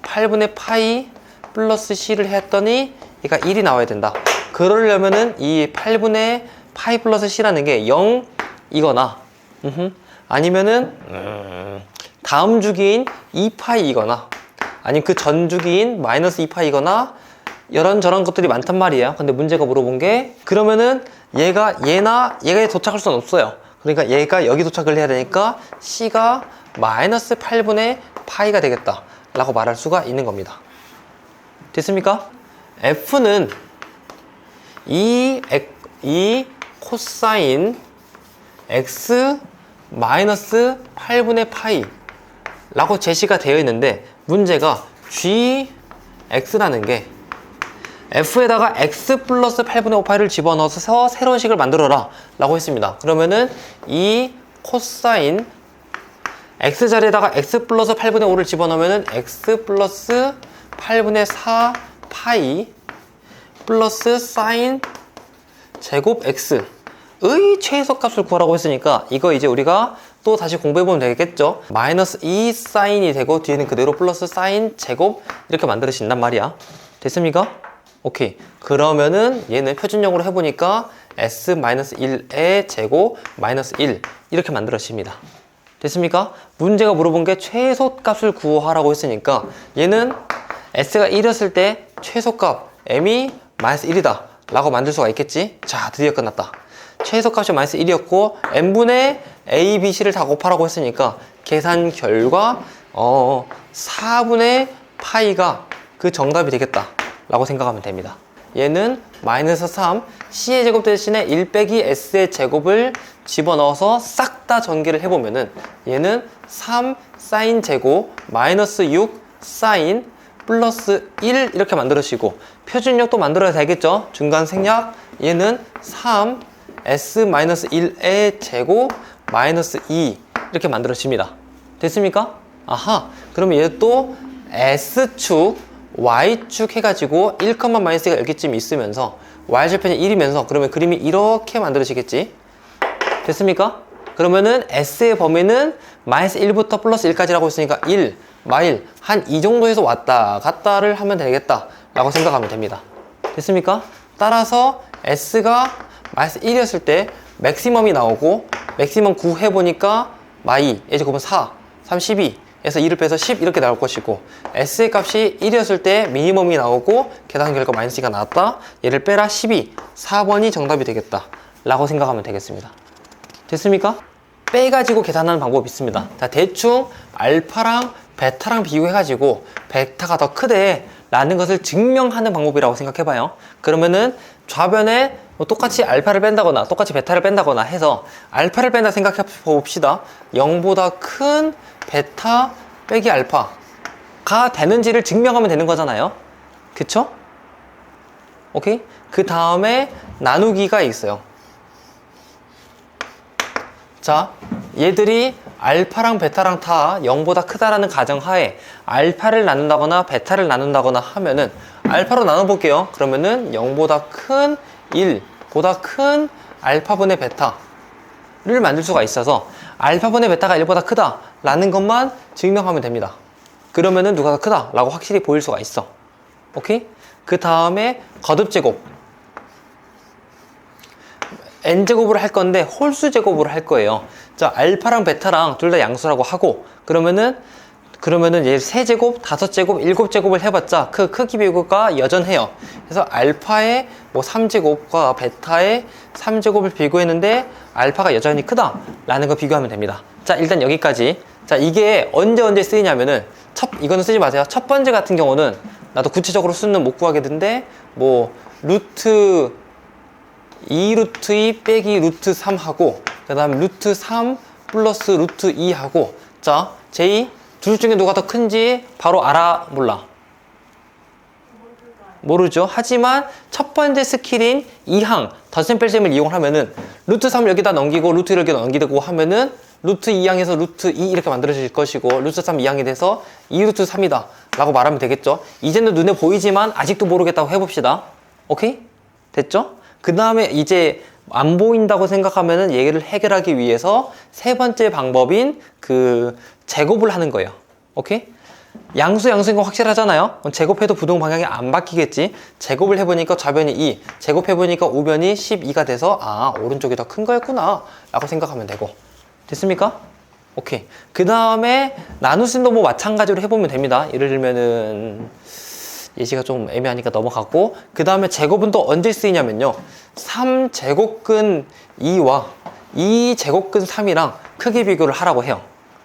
8분의 파이 플러스 c를 했더니 얘가 1이 나와야 된다. 그러려면은 이 8분의 파이 플러스 c라는 게 0이거나 아니면은 다음 주기인 2파이이거나 아니면 그 전 주기인 마이너스 2파이거나 이런저런 것들이 많단 말이에요. 근데 문제가 물어본 게, 그러면은 얘가 도착할 수는 없어요. 그러니까 얘가 여기 도착을 해야 되니까 c가 마이너스 8분의 파이가 되겠다 라고 말할 수가 있는 겁니다. 됐습니까? f는 이 코사인 x 마이너스 8분의 파이 라고 제시가 되어 있는데, 문제가 gx라는 게 f에다가 x 플러스 8분의 5파이를 집어넣어서 새로운 식을 만들어라 라고 했습니다. 그러면은 이 코사인 x 자리에다가 x 플러스 8분의 5를 집어넣으면은 x 플러스 8분의 4 파이 플러스 사인 제곱 x의 최소값을 구하라고 했으니까, 이거 이제 우리가 또 다시 공부해보면 되겠죠. 마이너스 2 사인이 되고 뒤에는 그대로 플러스 사인 제곱 이렇게 만들어진단 말이야. 됐습니까? 오케이. 그러면은 얘는 표준형으로 해보니까 s-1의 제곱 마이너스 1 이렇게 만들어집니다. 됐습니까? 문제가 물어본 게 최소값을 구하라고 했으니까 얘는 s가 1이었을 때 최소값 m이 마이너스 1이다 라고 만들 수가 있겠지. 자, 드디어 끝났다. 최소값이 마이너스 1이었고 n분의 a, b, c를 다 곱하라고 했으니까 계산 결과 4분의 파이가 그 정답이 되겠다 라고 생각하면 됩니다. 얘는 마이너스 3 c의 제곱 대신에 1 빼기 s의 제곱을 집어넣어서 싹 갖다 전개를 해보면은 얘는 3 사인 제곱 마이너스 6 사인 플러스 1 이렇게 만들어지고, 표준력도 만들어야 되겠죠. 중간 생략, 얘는 3 S-1의 제곱 마이너스 2 이렇게 만들어집니다. 됐습니까? 아하, 그러면 얘 또 S축, Y축 해가지고 1, 마이너스가 여기쯤 있으면서 Y절편이 1이면서, 그러면 그림이 이렇게 만들어지겠지. 됐습니까? 그러면은 S의 범위는 마이너스 1부터 플러스 1까지라고 했으니까 1, 마일, 한 이 정도에서 왔다 갔다를 하면 되겠다 라고 생각하면 됩니다. 됐습니까? 따라서 S가 마이너스 1이었을 때 맥시멈이 나오고, 맥시멈 9 해보니까 마이, A제곱은 4, 3, 12 에서 2를 빼서 10 이렇게 나올 것이고, S의 값이 1이었을 때 미니멈이 나오고 계산 결과 마이너스 2가 나왔다. 얘를 빼라 12, 4번이 정답이 되겠다 라고 생각하면 되겠습니다. 됐습니까? 빼가지고 계산하는 방법이 있습니다. 자, 대충 알파랑 베타랑 비교해가지고 베타가 더 크대 라는 것을 증명하는 방법이라고 생각해봐요. 그러면은 좌변에 뭐 똑같이 알파를 뺀다거나 똑같이 베타를 뺀다거나 해서 알파를 뺀다 생각해 봅시다. 0보다 큰 베타 빼기 알파가 되는지를 증명하면 되는 거잖아요. 그쵸? 오케이? 그 다음에 나누기가 있어요. 자, 얘들이 알파랑 베타랑 다 0보다 크다라는 가정하에 알파를 나눈다거나 베타를 나눈다거나 하면은, 알파로 나눠볼게요. 그러면은 0보다 큰 1보다 큰 알파분의 베타를 만들 수가 있어서 알파분의 베타가 1보다 크다 라는 것만 증명하면 됩니다. 그러면은 누가 더 크다 라고 확실히 보일 수가 있어. 오케이? 그 다음에 거듭제곱, n제곱으로 할 건데 홀수 제곱으로 할 거예요. 자, 알파랑 베타랑 둘 다 양수라고 하고, 그러면은 얘 3제곱, 5제곱, 7제곱을 해봤자 그 크기 비교가 여전해요. 그래서 알파의 뭐 3제곱과 베타의 3제곱을 비교했는데 알파가 여전히 크다 라는 거 비교하면 됩니다. 자, 일단 여기까지. 자, 이게 언제 쓰이냐면은, 이거는 쓰지 마세요. 첫 번째 같은 경우는 나도 구체적으로 수는 못 구하게 된데, 뭐 루트 2루트 2 빼기 루트 3 하고, 그 다음 루트 3 플러스 루트 2 하고, 자, J 둘 중에 누가 더 큰지 바로 알아? 몰라? 모르죠. 하지만 첫 번째 스킬인 2항 덧셈 뺄셈을 이용하면은 루트 3을 여기다 넘기고 루트 1을 여기다 넘기고 하면은 루트 2항에서 루트 2 이렇게 만들어질 것이고, 루트 3 2항이 돼서 2루트 3이다 라고 말하면 되겠죠. 이제는 눈에 보이지만 아직도 모르겠다고 해봅시다. 오케이? 됐죠? 그 다음에 이제 안 보인다고 생각하면은 얘를 해결하기 위해서 세 번째 방법인 그 제곱을 하는 거예요. 오케이? 양수인 거 확실하잖아요. 제곱해도 부동 방향이 안 바뀌겠지. 제곱을 해보니까 좌변이 2, 제곱해보니까 우변이 12가 돼서 아, 오른쪽이 더 큰 거였구나 라고 생각하면 되고. 됐습니까? 오케이. 그 다음에 나누심도 뭐 마찬가지로 해보면 됩니다. 예를 들면은 예시가 좀 애매하니까 넘어가고, 그 다음에 제곱은 또 언제 쓰이냐면요, 3제곱근 2와 2제곱근 3이랑 크기 비교를 하라고 해요.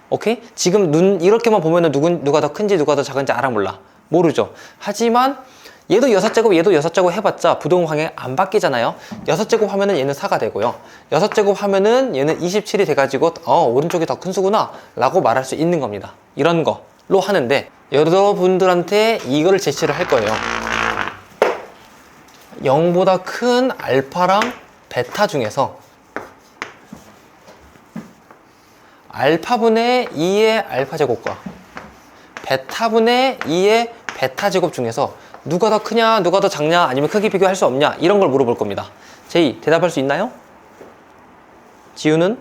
오케이? 지금 눈 이렇게만 보면은 누가 더 큰지 누가 더 작은지 알아 몰라? 모르죠. 하지만 얘도 6제곱 얘도 6제곱 해봤자 부동 방향이 안 바뀌잖아요. 6제곱 하면은 얘는 4가 되고요, 6제곱 하면은 얘는 27이 돼가지고 오른쪽이 더 큰 수구나 라고 말할 수 있는 겁니다. 이런 거로 하는데, 여러분들한테 이거를 제시를 할 거예요. 0보다 큰 알파랑 베타 중에서 알파분의 2의 알파 제곱과 베타분의 2의 베타 제곱 중에서 누가 더 크냐, 누가 더 작냐, 아니면 크기 비교할 수 없냐, 이런 걸 물어볼 겁니다. 제이, 대답할 수 있나요? 지우는?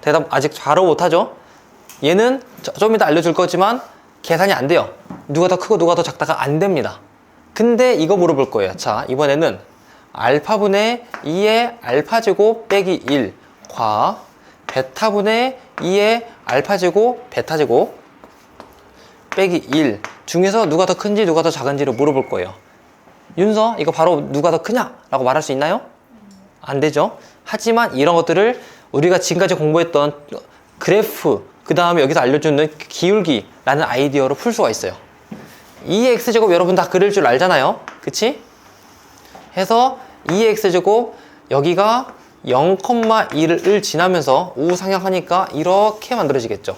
대답 아직 바로 못하죠? 얘는 좀 이따 알려줄 거지만 계산이 안 돼요. 누가 더 크고 누가 더 작다가 안 됩니다. 근데 이거 물어볼 거예요. 자, 이번에는 알파분의 2의 알파 제곱 빼기 1과 베타분의 2의 알파 제곱 베타 제곱 빼기 1 중에서 누가 더 큰지 누가 더 작은지를 물어볼 거예요. 윤서, 이거 바로 누가 더 크냐? 라고 말할 수 있나요? 안 되죠. 하지만 이런 것들을 우리가 지금까지 공부했던 그래프, 그 다음에 여기서 알려주는 기울기라는 아이디어로 풀 수가 있어요. 2의 x제곱 여러분 다 그릴 줄 알잖아요. 그치? 해서 2의 x제곱, 여기가 0,1을 지나면서 우상향하니까 이렇게 만들어지겠죠.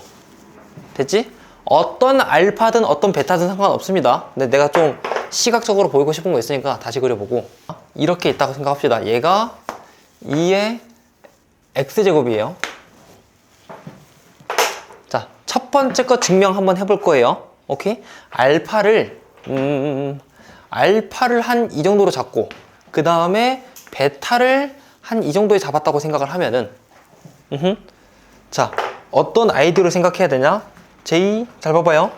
됐지? 어떤 알파든 어떤 베타든 상관없습니다. 근데 내가 좀 시각적으로 보이고 싶은 거 있으니까 다시 그려보고, 이렇게 있다고 생각합시다. 얘가 2의 x제곱이에요. 자, 첫 번째 거 증명 한번 해볼 거예요. 오케이? 알파를 한 이 정도로 잡고, 그 다음에 베타를 한 이 정도에 잡았다고 생각을 하면은, 자, 어떤 아이디어로 생각해야 되냐? 제이, 잘 봐봐요.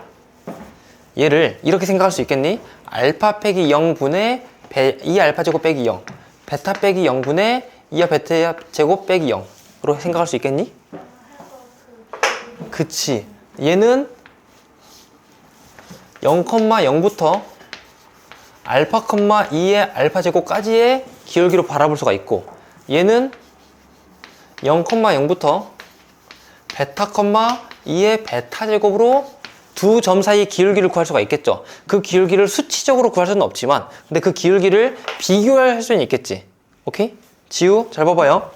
얘를 이렇게 생각할 수 있겠니? 알파 빼기 0분의 2알파 제곱 빼기 0, 베타 빼기 0분의 2와 베타 제곱 빼기 0으로 생각할 수 있겠니? 그치. 얘는 0,0부터 알파, 2의 알파 제곱까지의 기울기로 바라볼 수가 있고, 얘는 0,0부터 베타, 2의 베타 제곱으로 두 점 사이 기울기를 구할 수가 있겠죠. 그 기울기를 수치적으로 구할 수는 없지만, 근데 그 기울기를 비교할 수는 있겠지. 오케이? 지우, 잘 봐봐요.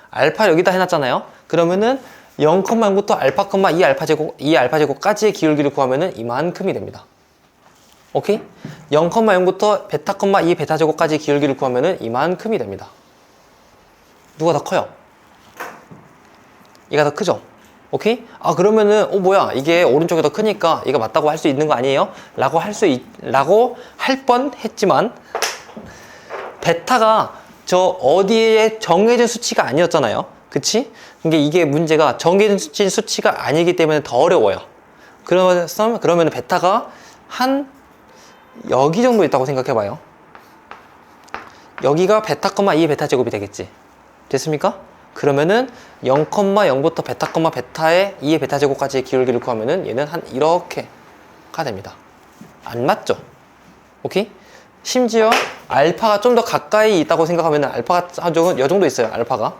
알파 여기다 해놨잖아요. 그러면은 0,0부터 알파, 2알파 제곱까지의 기울기를 구하면은 이만큼이 됩니다. 오케이? 0,0부터 베타, 2 베타 제곱까지의 기울기를 구하면은 이만큼이 됩니다. 누가 더 커요? 얘가 더 크죠? 오케이? 아, 그러면은 뭐야, 이게 오른쪽이 더 크니까 이거 맞다고 할 수 있는 거 아니에요? 라고 할 뻔 했지만, 베타가 저 어디에 정해진 수치가 아니었잖아요. 그치? 근데 이게 문제가 정해진 수치가 아니기 때문에 더 어려워요. 그러면 베타가 한 여기 정도 있다고 생각해봐요. 여기가 베타, 2의 베타 제곱이 되겠지. 됐습니까? 그러면은 0,0부터 베타, 베타의 2의 베타 제곱까지의 기울기를 구하면은 얘는 한 이렇게가 됩니다. 안 맞죠? 오케이? 심지어 알파가 좀 더 가까이 있다고 생각하면 알파가 요 정도 있어요. 알파가.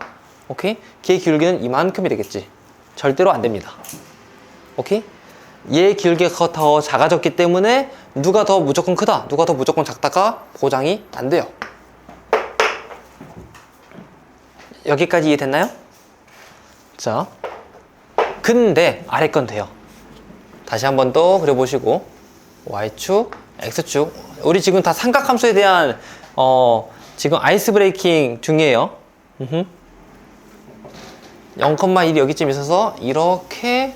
오케이? 걔의 기울기는 이만큼이 되겠지. 절대로 안 됩니다. 오케이? 얘의 기울기가 더 작아졌기 때문에 누가 더 무조건 크다, 누가 더 무조건 작다가 보장이 안 돼요. 여기까지 이해됐나요? 자, 근데 아래 건 돼요. 다시 한 번 더 그려보시고, Y축, X축. 우리 지금 다 삼각함수에 대한 지금 아이스 브레이킹 중이에요. 0,1이 여기쯤 있어서 이렇게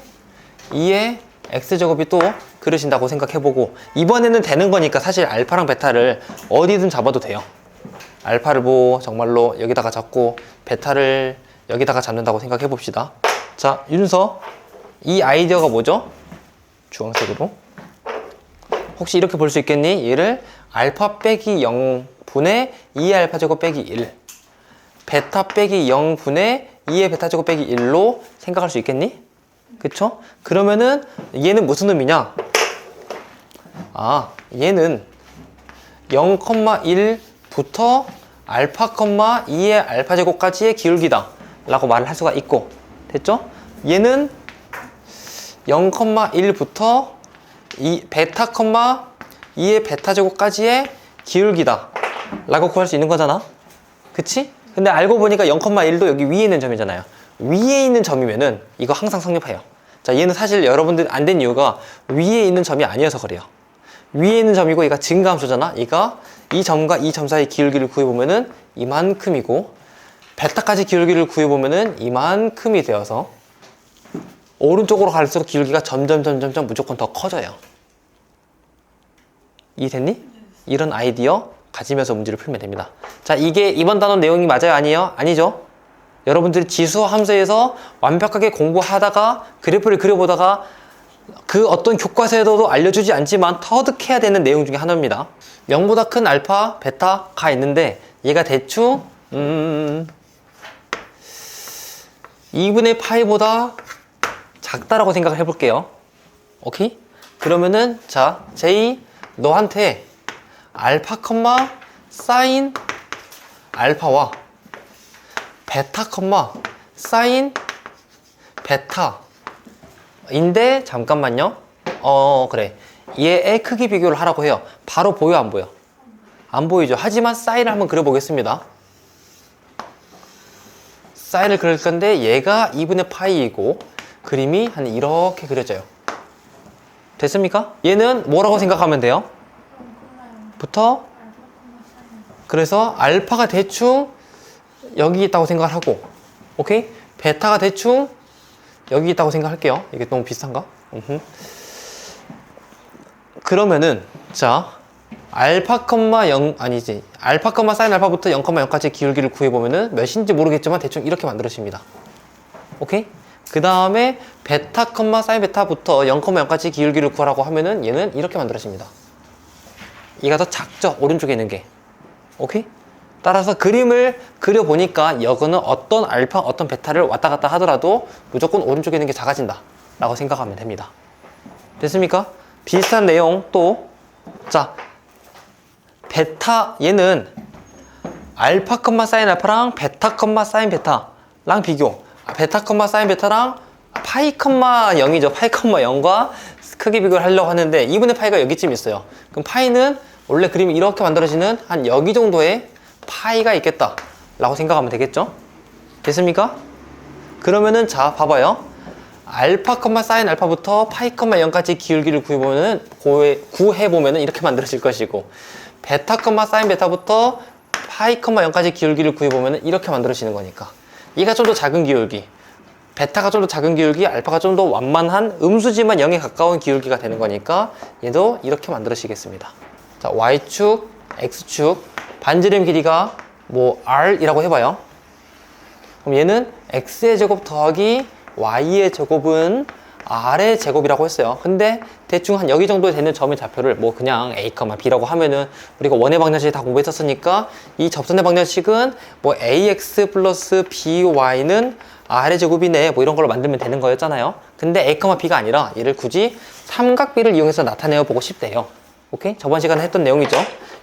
2의 X제곱이 또 그려진다고 생각해보고, 이번에는 되는 거니까 사실 알파랑 베타를 어디든 잡아도 돼요. 알파를 정말로 여기다가 잡고 베타를 여기다가 잡는다고 생각해 봅시다. 자, 윤서, 이 아이디어가 뭐죠? 주황색으로. 혹시 이렇게 볼 수 있겠니? 얘를 알파 빼기 0분의 2의 알파 제곱 빼기 1, 베타 빼기 0분의 2의 베타 제곱 빼기 1로 생각할 수 있겠니? 그쵸? 그러면은 얘는 무슨 의미냐? 아, 얘는 0,1부터 알파, 2의 알파 제곱까지의 기울기다 라고 말을 할 수가 있고, 됐죠? 얘는 0,1부터 베타, 2의 베타 제곱까지의 기울기다 라고 구할 수 있는 거잖아. 그치? 근데 알고 보니까 0,1도 여기 위에 있는 점이잖아요. 위에 있는 점이면은 이거 항상 성립해요. 자, 얘는 사실 여러분들 안 된 이유가 위에 있는 점이 아니어서 그래요. 위에 있는 점이고 얘가 증가함수잖아. 얘가 이 점과 이 점 사이 기울기를 구해보면은 이만큼이고, 베타까지 기울기를 구해보면은 이만큼이 되어서 오른쪽으로 갈수록 기울기가 점점 무조건 더 커져요. 이해됐니? 이런 아이디어 가지면서 문제를 풀면 됩니다. 자, 이게 이번 단원 내용이 맞아요? 아니에요? 아니죠? 여러분들이 지수 함수에서 완벽하게 공부하다가 그래프를 그려보다가 그 어떤 교과서에도 알려주지 않지만 터득해야 되는 내용 중에 하나입니다. 0보다 큰 알파, 베타가 있는데 얘가 대충 2분의 파이보다 작다라고 생각을 해볼게요. 오케이? 그러면은 자, 제이 너한테 알파, 사인 알파와 베타, 사인 베타인데, 잠깐만요. 그래. 얘의 크기 비교를 하라고 해요. 바로 보여, 안 보여? 안 보이죠? 하지만 사인을 한번 그려보겠습니다. 사인을 그릴 건데 얘가 2분의 파이이고 그림이 한 이렇게 그려져요. 됐습니까? 얘는 뭐라고 생각하면 돼요? 부터 그래서 알파가 대충 여기 있다고 생각을 하고, 오케이? 베타가 대충 여기 있다고 생각할게요. 이게 너무 비슷한가? 그러면은 자 알파, 0 아니지 알파, 사인 알파부터 0, 0까지 기울기를 구해보면은 몇인지 모르겠지만 대충 이렇게 만들어집니다. 오케이? 그 다음에 베타, 사인 베타부터 0, 0까지 기울기를 구하라고 하면은 얘는 이렇게 만들어집니다. 얘가 더 작죠? 오른쪽에 있는 게. 오케이? 따라서 그림을 그려보니까 이거는 어떤 알파, 어떤 베타를 왔다 갔다 하더라도 무조건 오른쪽에 있는 게 작아진다 라고 생각하면 됩니다. 됐습니까? 비슷한 내용 또, 자, 베타, 얘는 알파, 사인 알파랑 베타, 사인 베타랑 비교. 베타, 사인 베타랑 파이, 0이죠. 파이, 0과 크게 비교를 하려고 하는데 2분의 파이가 여기쯤 있어요. 그럼 파이는 원래 그림이 이렇게 만들어지는 한 여기 정도의 파이가 있겠다 라고 생각하면 되겠죠? 됐습니까? 그러면은 자 봐봐요. 알파, 사인 알파부터 파이, 0까지 기울기를 구해보면은 이렇게 만들어질 것이고, 베타, 사인 베타부터 파이, 0까지 기울기를 구해보면은 이렇게 만들어지는 거니까 얘가 좀 더 작은 기울기, 베타가 좀 더 작은 기울기, 알파가 좀 더 완만한 음수지만 0에 가까운 기울기가 되는 거니까 얘도 이렇게 만들어지겠습니다. 자, Y축, X축, 반지름 길이가 뭐 R이라고 해봐요. 그럼 얘는 X의 제곱 더하기 Y의 제곱은 R의 제곱이라고 했어요. 근데 대충 한 여기 정도 되는 점의 좌표를 뭐 그냥 A, B라고 하면은 우리가 원의 방정식 다 공부했었으니까 이 접선의 방정식은 뭐 AX 플러스 BY는 R의 제곱이네 뭐 이런 걸로 만들면 되는 거였잖아요. 근데 A, B가 아니라 얘를 굳이 삼각비를 이용해서 나타내어 보고 싶대요. 오케이? 저번 시간에 했던 내용이죠.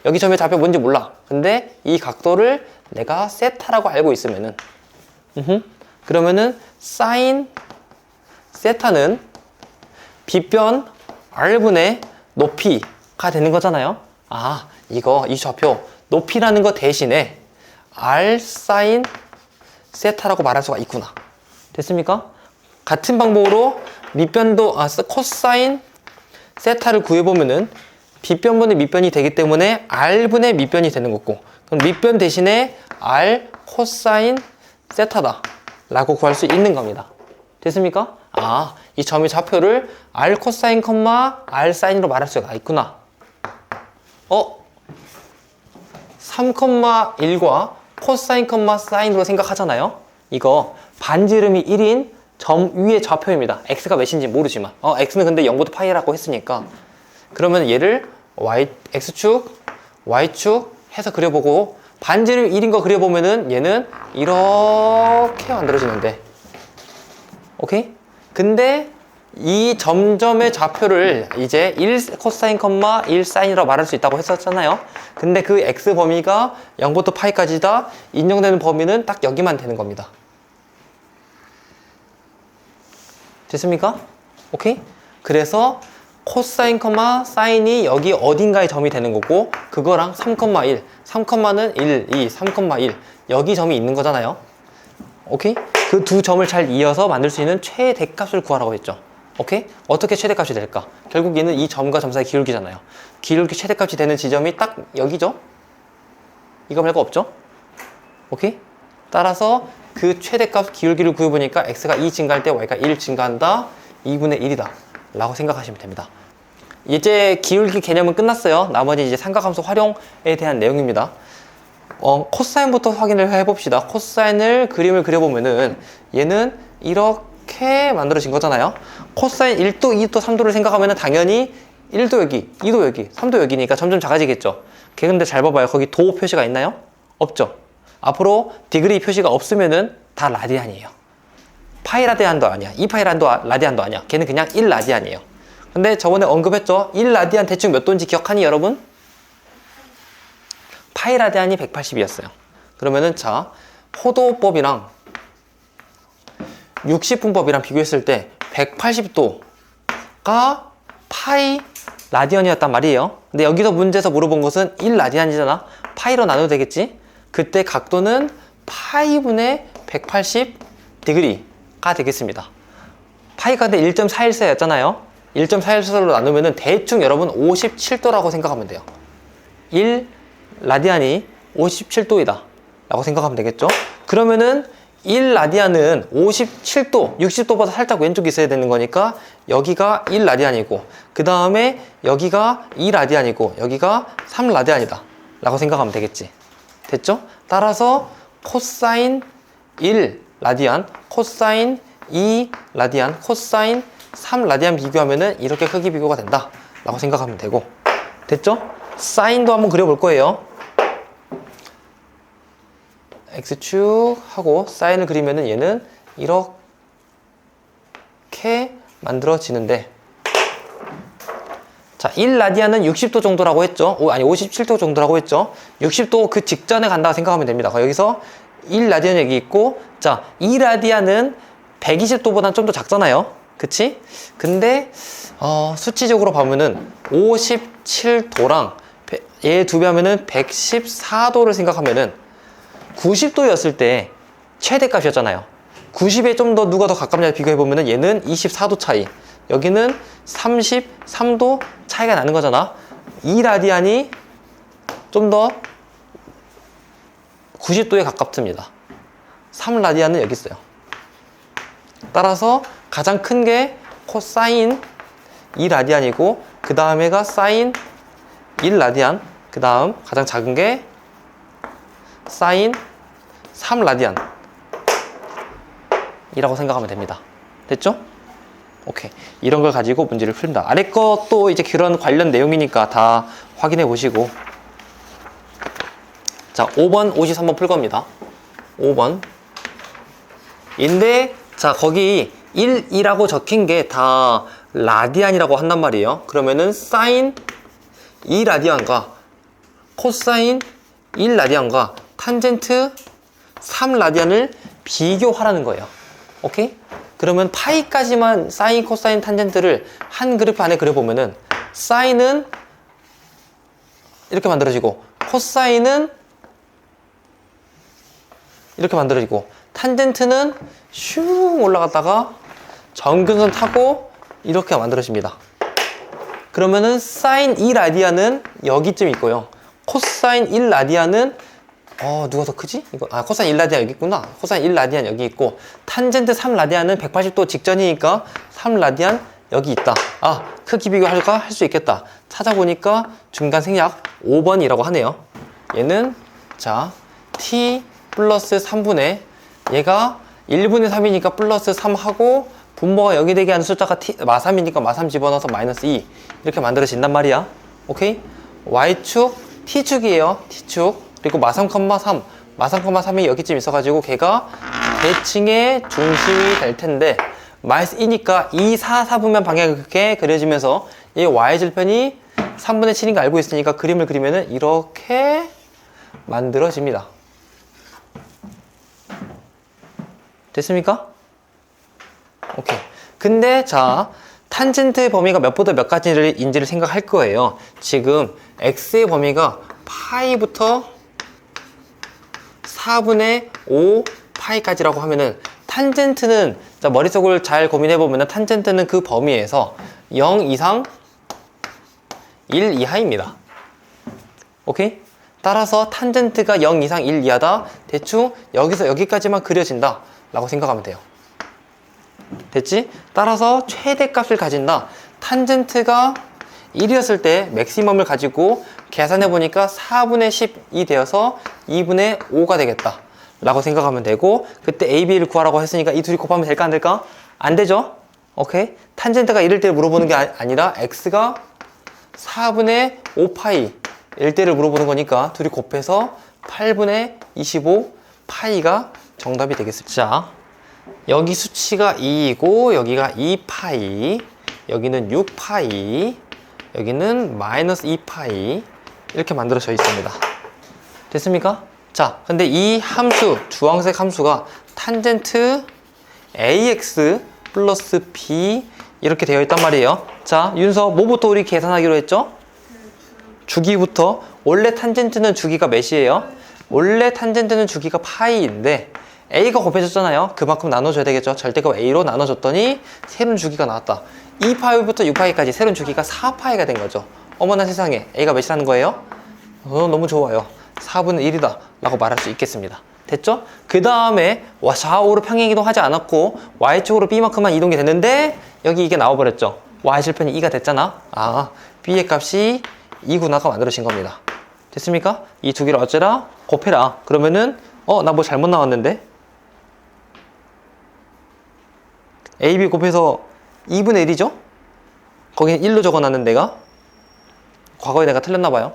여기 점의 좌표 뭔지 몰라. 근데 이 각도를 내가 세타라고 알고 있으면은 그러면은 사인 세타는 빗변 R분의 높이가 되는 거잖아요. 아, 이 좌표 높이라는 거 대신에 R 사인 세타라고 말할 수가 있구나. 됐습니까? 같은 방법으로 밑변도 코사인 세타를 구해보면은 빗변분의 밑변이 되기 때문에 R분의 밑변이 되는 거고, 그럼 밑변 대신에 R 코사인 세타다 라고 구할 수 있는 겁니다. 됐습니까? 아, 이 점의 좌표를 R 코사인, R 사인으로 말할 수가 있구나. 3,1과 코사인, 사인으로 생각하잖아요. 이거 반지름이 1인 점 위의 좌표입니다. x가 몇인지 모르지만 x는 근데 0부터 파이라고 했으니까, 그러면 얘를 x축, y축 해서 그려보고 반지름 1인 거 그려보면은 얘는 이렇게 만들어지는데, 오케이? 근데 이 점점의 좌표를 이제 1 코사인, 1 사인이라고 말할 수 있다고 했었잖아요. 근데 그 x 범위가 0부터 파이까지 다 인정되는 범위는 딱 여기만 되는 겁니다. 됐습니까? 오케이? 그래서 코사인, 사인이 여기 어딘가에 점이 되는 거고, 그거랑 3,1, 3,는 1, 2, 3,1 여기 점이 있는 거잖아요. 오케이? 그 두 점을 잘 이어서 만들 수 있는 최대값을 구하라고 했죠. 오케이? 어떻게 최대값이 될까? 결국 얘는 이 점과 점 사이 기울기잖아요. 기울기 최대값이 되는 지점이 딱 여기죠? 이거 말고 없죠? 오케이? 따라서 그 최대값 기울기를 구해보니까 x가 2 증가할 때 y가 1 증가한다. 2분의 1이다 라고 생각하시면 됩니다. 이제 기울기 개념은 끝났어요. 나머지 이제 삼각함수 활용에 대한 내용입니다. 코사인부터 확인을 해봅시다. 코사인을 그림을 그려보면은 얘는 이렇게 만들어진 거잖아요. 코사인 1도, 2도, 3도를 생각하면은 당연히 1도 여기, 2도 여기, 3도 여기니까 점점 작아지겠죠. 근데 잘 봐봐요. 거기 도 표시가 있나요? 없죠. 앞으로 디그리 표시가 없으면은 다 라디안이에요. 파이 라디안도 아니야. 2파이 라디안도 아니야. 걔는 그냥 1 라디안이에요. 근데 저번에 언급했죠. 1 라디안 대충 몇 도인지 기억하니 여러분? 파이 라디안이 180이었어요. 그러면은 자, 포도법이랑 60분법이랑 비교했을 때 180도가 파이 라디안이었단 말이에요. 근데 여기서 문제에서 물어본 것은 1 라디안이잖아. 파이로 나눠도 되겠지? 그때 각도는 파이분의 180°가 되겠습니다. 파이가 근데 1.414였잖아요. 1.414로 나누면은 대충 여러분 57도라고 생각하면 돼요. 1 라디안이 57도이다 라고 생각하면 되겠죠. 그러면은 1 라디안은 57도, 60도보다 살짝 왼쪽에 있어야 되는 거니까 여기가 1 라디안이고 그 다음에 여기가 2 라디안이고 여기가 3 라디안이다 라고 생각하면 되겠지. 됐죠? 따라서 코사인 1 라디안, 코사인 2 라디안, 코사인 3 라디안 비교하면은 이렇게 크기 비교가 된다 라고 생각하면 되고, 됐죠? 사인도 한번 그려볼 거예요. X축 하고 사인을 그리면은 얘는 이렇게 만들어지는데, 자, 1라디안은 60도 정도라고 했죠. 아니 57도 정도라고 했죠. 60도 그 직전에 간다고 생각하면 됩니다. 여기서 1라디안 여기 있고, 자, 2라디안은 120도보다는 좀 더 작잖아요. 그치? 근데 수치적으로 보면은 57도랑 얘 두 배 하면은 114도를 생각하면은 90도였을 때 최대값이었잖아요. 90에 좀 더 누가 더 가깝냐 비교해보면은 얘는 24도 차이, 여기는 33도 차이가 나는 거잖아. 2라디안이 좀 더 90도에 가깝습니다. 3라디안은 여기 있어요. 따라서 가장 큰 게 코사인 2라디안이고 그 다음에가 사인 1라디안, 그 다음 가장 작은 게 사인 3라디안 이라고 생각하면 됩니다. 됐죠? 오케이. 이런 걸 가지고 문제를 푼다. 아래 것도 이제 그런 관련 내용이니까 다 확인해 보시고. 자, 5번, 53번 풀 겁니다. 5번. 인데, 자, 거기 1이라고 적힌 게 다 라디안이라고 한단 말이에요. 그러면은 사인 2라디안과 코사인 1라디안과 탄젠트 3라디안을 비교하라는 거예요. 오케이? 그러면 파이까지만 사인, 코사인, 탄젠트를 한 그래프 안에 그려보면은 사인은 이렇게 만들어지고 코사인은 이렇게 만들어지고 탄젠트는 슝 올라갔다가 정근선 타고 이렇게 만들어집니다. 그러면은 사인 2라디안은 여기쯤 있고요. 코사인 1라디안은 누가 더 크지? 이거 코사인 1라디안 여기 있구나. 코사인 1라디안 여기 있고 탄젠트 3라디안은 180도 직전이니까 3라디안 여기 있다. 크기 비교할까? 할 수 있겠다. 찾아보니까 중간 생략 5번이라고 하네요. 얘는 자 t 플러스 3분의 얘가 1분의 3이니까 플러스 3하고 분모가 여기 되게 하는 숫자가 마3이니까 마3 집어넣어서 마이너스 2 이렇게 만들어진단 말이야. 오케이? y축 t축이에요. t축. 그리고 마3, 마3,3이 여기쯤 있어가지고 걔가 대칭의 중심이 될 텐데 마이너스 2니까 2, 4, 4분면 방향이 그렇게 그려지면서 이 y절편이 3분의 7인 거 알고 있으니까 그림을 그리면은 이렇게 만들어집니다. 됐습니까? 오케이. 근데 자 탄젠트의 범위가 몇보다 몇 가지인지를 생각할 거예요. 지금 x의 범위가 파이부터 4분의 5 파이까지라고 하면은 탄젠트는 자 머릿속을 잘 고민해보면은 탄젠트는 그 범위에서 0 이상 1 이하입니다. 오케이? 따라서 탄젠트가 0 이상 1 이하다. 대충 여기서 여기까지만 그려진다 라고 생각하면 돼요. 됐지? 따라서 최대값을 가진다. 탄젠트가 1이었을 때 맥시멈을 가지고 계산해보니까 4분의 10이 되어서 2분의 5가 되겠다 라고 생각하면 되고, 그때 AB를 구하라고 했으니까 이 둘이 곱하면 될까 안 될까? 안 되죠? 오케이? 탄젠트가 1일 때 물어보는 게 아니라 x가 4분의 5파이 일 때를 물어보는 거니까 둘이 곱해서 8분의 25 파이가 정답이 되겠습니다. 자, 여기 수치가 2이고 여기가 2파이, 여기는 6파이, 여기는 마이너스 2파이 이렇게 만들어져 있습니다. 됐습니까? 자, 근데 이 함수, 주황색 함수가 탄젠트 ax 플러스 b 이렇게 되어 있단 말이에요. 자, 윤서 뭐부터 우리 계산하기로 했죠? 주기부터. 원래 탄젠트는 주기가 몇이에요? 원래 탄젠트는 주기가 파이인데 A가 곱해졌잖아요. 그만큼 나눠줘야 되겠죠. 절대값 A로 나눠줬더니 새로운 주기가 나왔다. 2파이부터 6파이까지 새로운 주기가 4파이가 된 거죠. 어머나 세상에, A가 몇이라는 거예요? 너무 좋아요. 4분의 1이다 라고 말할 수 있겠습니다. 됐죠? 그 다음에 좌우로 평행 이동하지 않았고 Y축으로 B만큼만 이동이 됐는데 여기 이게 나와버렸죠. Y실편이 2가 됐잖아. 아, B의 값이 2구나가 만들어진 겁니다. 됐습니까? 이 두 개를 어쩌라? 곱해라. 그러면은 나 뭐 잘못 나왔는데? AB 곱해서 2분의 1이죠? 거기는 1로 적어놨는 내가 과거에 내가 틀렸나 봐요.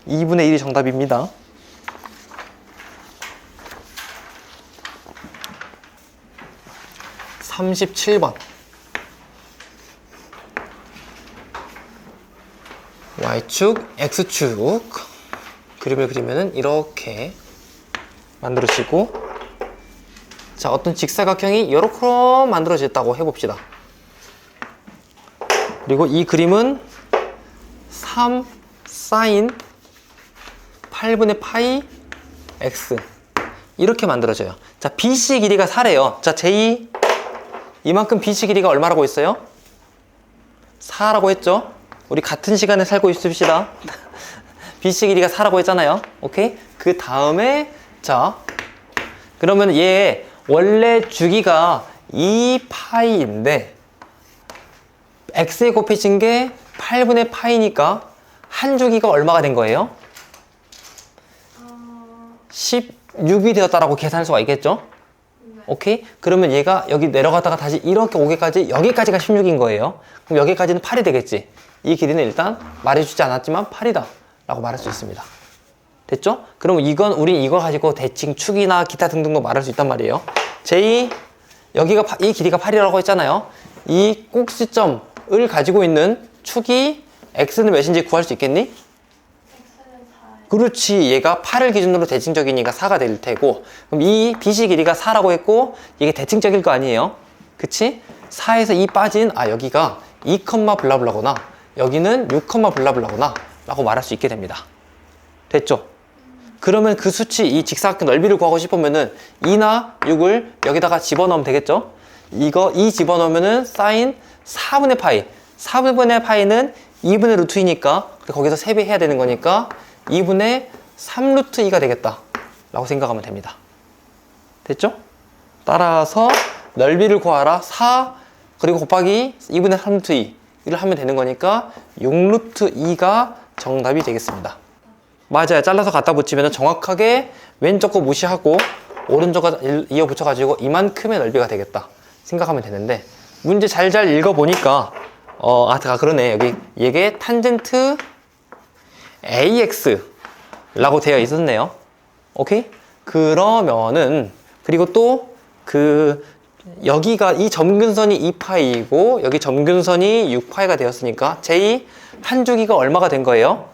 2분의 1이 정답입니다. (37번) Y축, X축 그림을 그리면은 이렇게 만들어지고, 자, 어떤 직사각형이 이렇게 만들어졌다고 해봅시다. 그리고 이 그림은 3 사인 8분의 파이 X 이렇게 만들어져요. 자, BC 길이가 4래요. 자, J 이만큼 BC 길이가 얼마라고 했어요? 4라고 했죠? 우리 같은 시간에 살고 있읍시다. BC 길이가 4라고 했잖아요. 오케이? 그 다음에 자, 그러면 얘 원래 주기가 2파이인데 X에 곱해진 게 8분의 파이니까 한 주기가 얼마가 된 거예요? 16이 되었다라고 계산할 수가 있겠죠? 오케이? 그러면 얘가 여기 내려갔다가 다시 이렇게 오기까지 여기까지가 16인 거예요. 그럼 여기까지는 8이 되겠지. 이 길이는 일단 말해주지 않았지만 8이다 라고 말할 수 있습니다. 됐죠? 그러면 우린 이걸 가지고 대칭 축이나 기타 등등도 말할 수 있단 말이에요. J 여기가 이 길이가 8이라고 했잖아요. 이 꼭지점을 가지고 있는 축이 X는 몇인지 구할 수 있겠니? X는 4. 그렇지. 얘가 8을 기준으로 대칭적이니까 4가 될 테고, 그럼 이 BC 길이가 4라고 했고 이게 대칭적일 거 아니에요? 그치? 4에서 2 빠진 여기가 2, 블라블라구나, 여기는 6, 블라블라구나 라고 말할 수 있게 됩니다. 됐죠? 그러면 그 수치, 이 직사각형 넓이를 구하고 싶으면은 2나 6을 여기다가 집어넣으면 되겠죠? 이 집어넣으면은 사인 4분의 파이. 4분의 파이는 2분의 루트 2니까 거기서 3배 해야 되는 거니까 2분의 3 루트 2가 되겠다 라고 생각하면 됩니다. 됐죠? 따라서 넓이를 구하라 4 그리고 곱하기 2분의 3 루트 2 이를 하면 되는 거니까 6 루트 2가 정답이 되겠습니다. 맞아요. 잘라서 갖다 붙이면 정확하게 왼쪽 거 무시하고 오른쪽 거 이어 붙여가지고 이만큼의 넓이가 되겠다 생각하면 되는데, 문제 잘 읽어보니까 그러네. 여기 이게 탄젠트 AX 라고 되어 있었네요. 오케이? 그러면은 그리고 또 여기가 이 점근선이 2파이이고 여기 점근선이 6파이가 되었으니까 J 한 주기가 얼마가 된 거예요?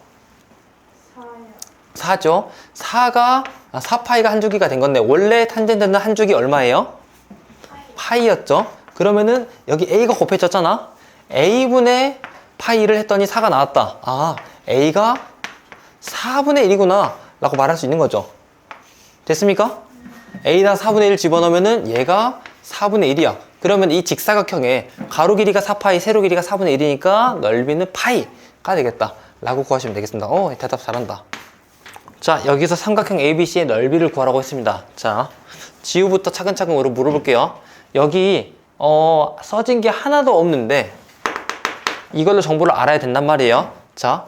4죠. 4파이가 한 주기가 된 건데 원래 탄젠트는 한 주기 얼마예요? 파이였죠. 그러면은 여기 A가 곱해졌잖아. A분의 파이를 했더니 4가 나왔다. A가 4분의 1이구나 라고 말할 수 있는 거죠. 됐습니까? A다 4분의 1 집어넣으면은 얘가 4분의 1이야. 그러면 이 직사각형에 가로 길이가 4파이, 세로 길이가 4분의 1이니까 넓이는 파이가 되겠다 라고 구하시면 되겠습니다. 대답 잘한다. 자, 여기서 삼각형 ABC의 넓이를 구하라고 했습니다. 자, 지우부터 차근차근 물어볼게요. 여기 써진 게 하나도 없는데 이걸로 정보를 알아야 된단 말이에요. 자,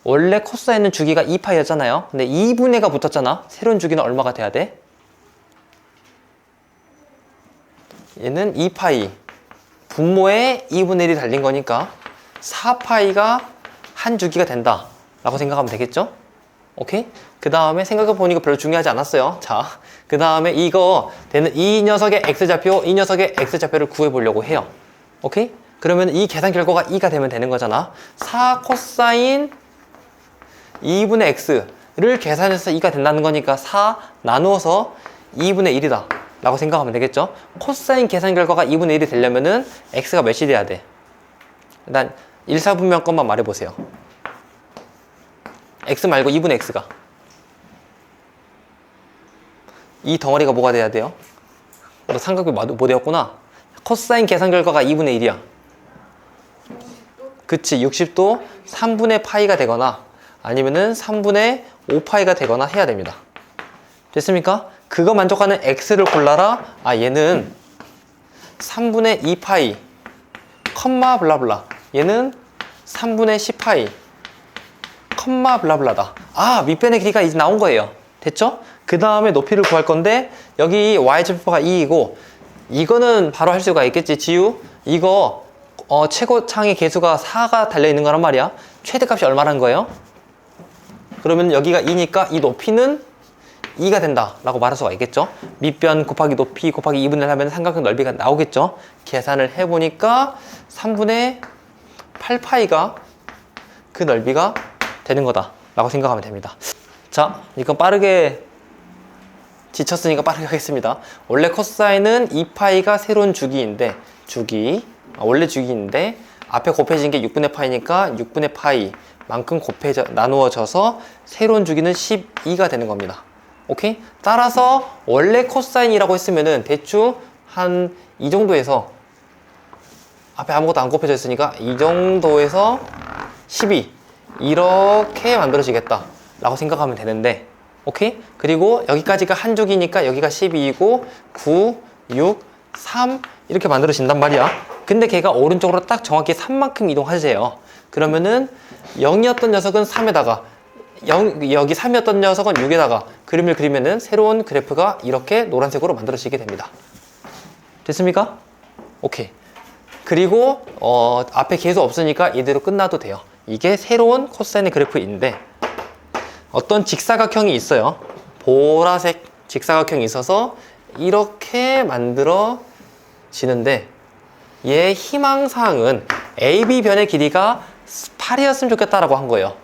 원래 코사인은 주기가 2파이였잖아요. 근데 2분의가 붙었잖아. 새로운 주기는 얼마가 돼야 돼? 얘는 2파이. 분모에 2분의 1이 달린 거니까 4파이가 한 주기가 된다 라고 생각하면 되겠죠? 오케이? 그 다음에 생각해보니까 별로 중요하지 않았어요. 자, 그 다음에 이거 되는 이 녀석의 X좌표, 이 녀석의 X좌표를 구해보려고 해요. 오케이? 그러면 이 계산 결과가 2가 되면 되는 거잖아. 4 코사인 2분의 X를 계산해서 2가 된다는 거니까 4 나누어서 2분의 1이다 라고 생각하면 되겠죠? 코사인 계산 결과가 2분의 1이 되려면은 X가 몇이 돼야 돼? 일단 1사분면 것만 말해보세요. X 말고 2분의 X가 이 덩어리가 뭐가 돼야 돼요? 너 삼각비 못 외웠구나. 코사인 계산 결과가 2분의 1이야. 그치, 60도 3분의 파이가 되거나 아니면은 3분의 5파이가 되거나 해야 됩니다. 됐습니까? 그거 만족하는 x를 골라라. 아, 얘는 3분의 2파이 컴마 블라블라, 얘는 3분의 10파이 컴마 블라블라다. 아, 밑변의 길이가 이제 나온 거예요. 됐죠? 그 다음에 높이를 구할 건데 여기 y좌표가 2이고 이거는 바로 할 수가 있겠지. 지우, 이거 최고창의 계수가 4가 달려있는 거란 말이야. 최대값이 얼마라는 거예요? 그러면 여기가 2니까 이 높이는 2가 된다 라고 말할 수가 있겠죠. 밑변 곱하기 높이 곱하기 2분의 1 하면 삼각형 넓이가 나오겠죠. 계산을 해보니까 3분의 8파이가 그 넓이가 되는 거다 라고 생각하면 됩니다. 자, 이건 빠르게 지쳤으니까 빠르게 하겠습니다. 원래 코사인은 2파이가 새로운 주기인데 원래 주기인데 앞에 곱해진 게 6분의 파이니까 6분의 파이 만큼 나누어져서 새로운 주기는 12가 되는 겁니다. 오케이? 따라서 원래 코사인이라고 했으면은 대충 한 이 정도에서 앞에 아무것도 안 곱해져 있으니까 이 정도에서 12 이렇게 만들어지겠다 라고 생각하면 되는데, 오케이? 그리고 여기까지가 한 주기니까 여기가 12이고 9, 6, 3 이렇게 만들어진단 말이야. 근데 걔가 오른쪽으로 딱 정확히 3만큼 이동하세요. 그러면은 0이었던 녀석은 3에다가 여기 3이었던 녀석은 6에다가 그림을 그리면은 새로운 그래프가 이렇게 노란색으로 만들어지게 됩니다. 됐습니까? 오케이. 그리고 앞에 계수 없으니까 이대로 끝나도 돼요. 이게 새로운 코사인의 그래프인데 어떤 직사각형이 있어요. 보라색 직사각형이 있어서 이렇게 만들어지는데 얘 희망사항은 AB변의 길이가 8이었으면 좋겠다라고 한 거예요.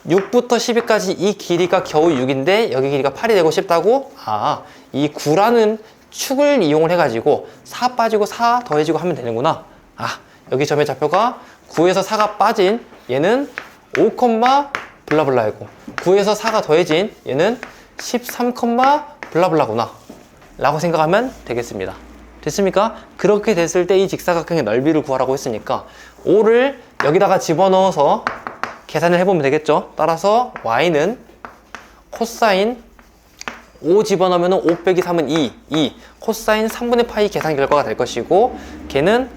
6부터 12까지 이 길이가 겨우 6인데 여기 길이가 8이 되고 싶다고? 아, 이 9라는 축을 이용을 해가지고 4 빠지고 4 더해지고 하면 되는구나. 아, 여기 점의 좌표가 9에서 4가 빠진 얘는 5, 블라블라이고 9에서 4가 더해진 얘는 13, 블라블라구나 라고 생각하면 되겠습니다. 됐습니까? 그렇게 됐을 때 이 직사각형의 넓이를 구하라고 했으니까 5를 여기다가 집어넣어서 계산을 해보면 되겠죠. 따라서 y는 코사인 5 집어넣으면 5 빼기 3은 2 코사인 3분의 파이 계산 결과가 될 것이고 걔는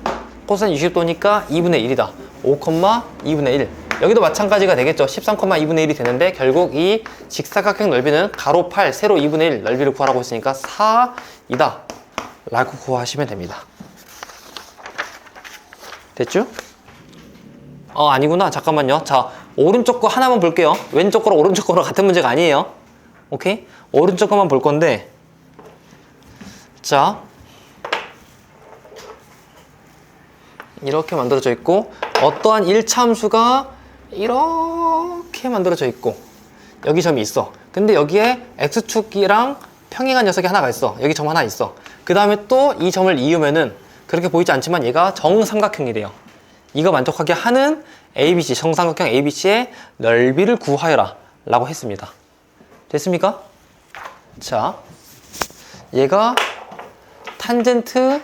코사인 60도니까 2분의 1이다 5, 2분의 1 여기도 마찬가지가 되겠죠. 13, 2분의 1이 되는데 결국 이 직사각형 넓이는 가로 8, 세로 2분의 1 넓이를 구하라고 했으니까 4이다 라고 구하시면 됩니다. 됐죠? 아니구나. 잠깐만요. 자, 오른쪽 거 하나만 볼게요. 왼쪽 거랑 오른쪽 거랑 같은 문제가 아니에요. 오케이? 오른쪽 거만 볼 건데, 자, 이렇게 만들어져 있고 어떠한 1차 함수가 이렇게 만들어져 있고 여기 점이 있어. 근데 여기에 x축이랑 평행한 녀석이 하나가 있어. 여기 점 하나 있어. 그 다음에 또 이 점을 이으면은 그렇게 보이지 않지만 얘가 정삼각형이 돼요. 이거 만족하게 하는 ABC, 정삼각형 ABC의 넓이를 구하여라 라고 했습니다. 됐습니까? 자, 얘가 탄젠트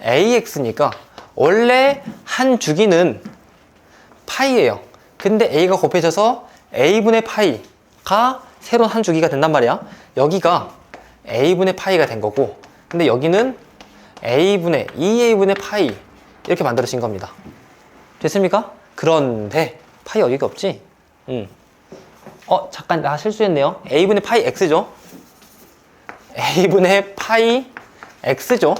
AX니까 원래 한 주기는 파이예요. 근데 A가 곱해져서 A분의 파이가 새로운 한 주기가 된단 말이야. 여기가 A분의 파이가 된 거고, 근데 여기는 A분의 2A분의 파이 이렇게 만들어진 겁니다. 됐습니까? 그런데 파이 여기가 없지? 잠깐 나 실수했네요. A분의 파이 X죠? A분의 파이 X죠?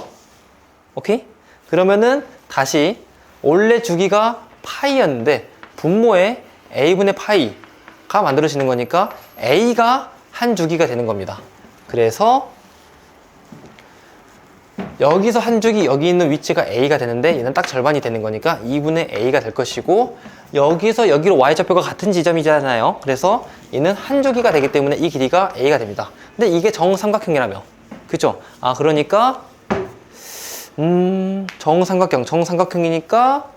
오케이? 그러면은 다시 원래 주기가 파이였는데 분모에 A분의 파이가 만들어지는 거니까 A가 한 주기가 되는 겁니다. 그래서 여기서 한 주기 여기 있는 위치가 A가 되는데 얘는 딱 절반이 되는 거니까 2분의 A가 될 것이고, 여기서 여기로 Y좌표가 같은 지점이잖아요. 그래서 얘는 한 주기가 되기 때문에 이 길이가 A가 됩니다. 근데 이게 정삼각형이라며. 그쵸? 그러니까 정삼각형이니까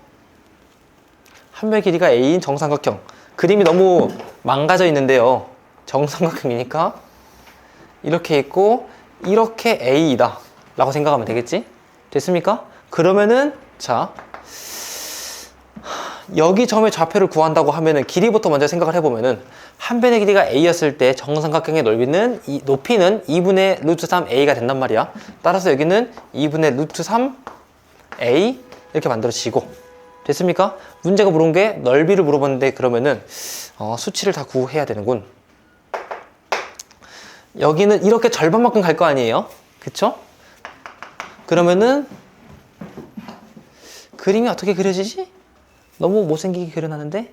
한별 길이가 A인 정삼각형. 그림이 너무 망가져 있는데요. 정삼각형이니까 이렇게 있고 이렇게 A이다 라고 생각하면 되겠지? 됐습니까? 그러면은 자 여기 점의 좌표를 구한다고 하면은 길이부터 먼저 생각을 해보면은 한 변의 길이가 A였을 때 정삼각형의 넓이는 높이는 2분의 루트 3A가 된단 말이야. 따라서 여기는 2분의 루트 3A 이렇게 만들어지고 됐습니까? 문제가 물어본 게 넓이를 물어봤는데 그러면은 수치를 다 구해야 되는군. 여기는 이렇게 절반만큼 갈 거 아니에요? 그쵸? 그러면은 그림이 어떻게 그려지지? 너무 못생기게 그려놨는데?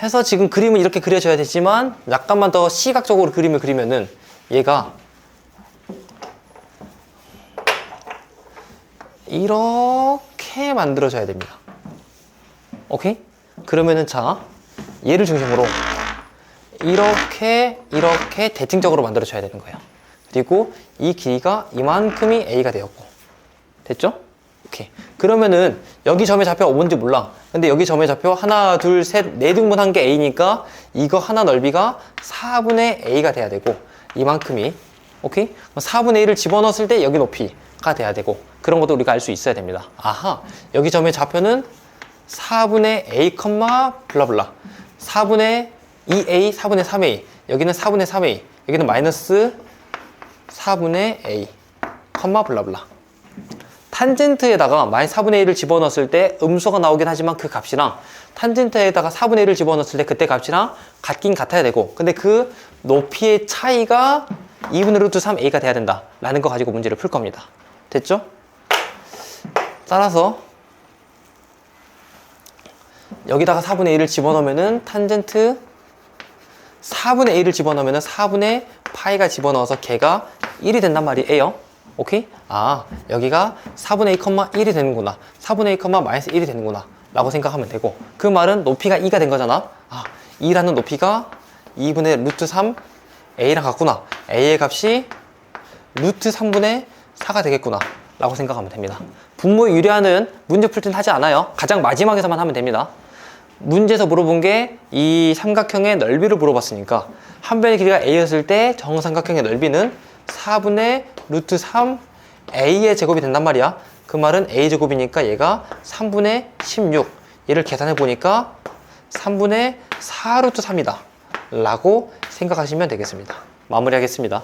해서 지금 그림은 이렇게 그려져야 되지만 약간만 더 시각적으로 그림을 그리면은 얘가 이렇게 만들어져야 됩니다. 오케이? 그러면은 자 얘를 중심으로 이렇게 대칭적으로 만들어줘야 되는 거예요. 그리고 이 길이가 이만큼이 A가 되었고 됐죠? 오케이. 그러면은 여기 점의 좌표가 뭔지 몰라. 근데 여기 점의 좌표 하나, 둘, 셋, 네 등분한 게 A니까 이거 하나 넓이가 4분의 A가 돼야 되고 이만큼이 오케이? 4분의 1을 집어넣었을 때 여기 높이가 돼야 되고 그런 것도 우리가 알 수 있어야 됩니다. 아하, 여기 점의 좌표는 4분의 A, 블라블라 4분의 2A, 4분의 3A 여기는 4분의 3A 여기는 마이너스 4분의 A, 블라블라 탄젠트에다가 마이너스 4분의 1을 집어넣었을 때 음수가 나오긴 하지만 그 값이랑 탄젠트에다가 4분의 1을 집어넣었을 때 그때 값이랑 같긴 같아야 되고 근데 그 높이의 차이가 2분의 루트 3a가 돼야 된다 라는 거 가지고 문제를 풀 겁니다. 됐죠? 따라서 여기다가 4분의 1을 집어넣으면은 탄젠트 4분의 1을 집어넣으면은 4분의 파이가 집어넣어서 걔가 1이 된단 말이에요. 오케이? 아, 여기가 4분의 2,1이 되는구나. 4분의 2, 마이너스 1이 되는구나. 라고 생각하면 되고 그 말은 높이가 2가 된 거잖아. 아, 2라는 높이가 2분의 루트 3 A랑 같구나. A의 값이 루트 3분의 4가 되겠구나. 라고 생각하면 됩니다. 분모 유리하는 문제 풀 때는 하지 않아요. 가장 마지막에서만 하면 됩니다. 문제에서 물어본 게 이 삼각형의 넓이를 물어봤으니까 한 변의 길이가 A였을 때 정삼각형의 넓이는 4분의 루트 3 A의 제곱이 된단 말이야. 그 말은 A 제곱이니까 얘가 3분의 16 얘를 계산해 보니까 3분의 4 루트 3이다 라고 생각하시면 되겠습니다. 마무리하겠습니다.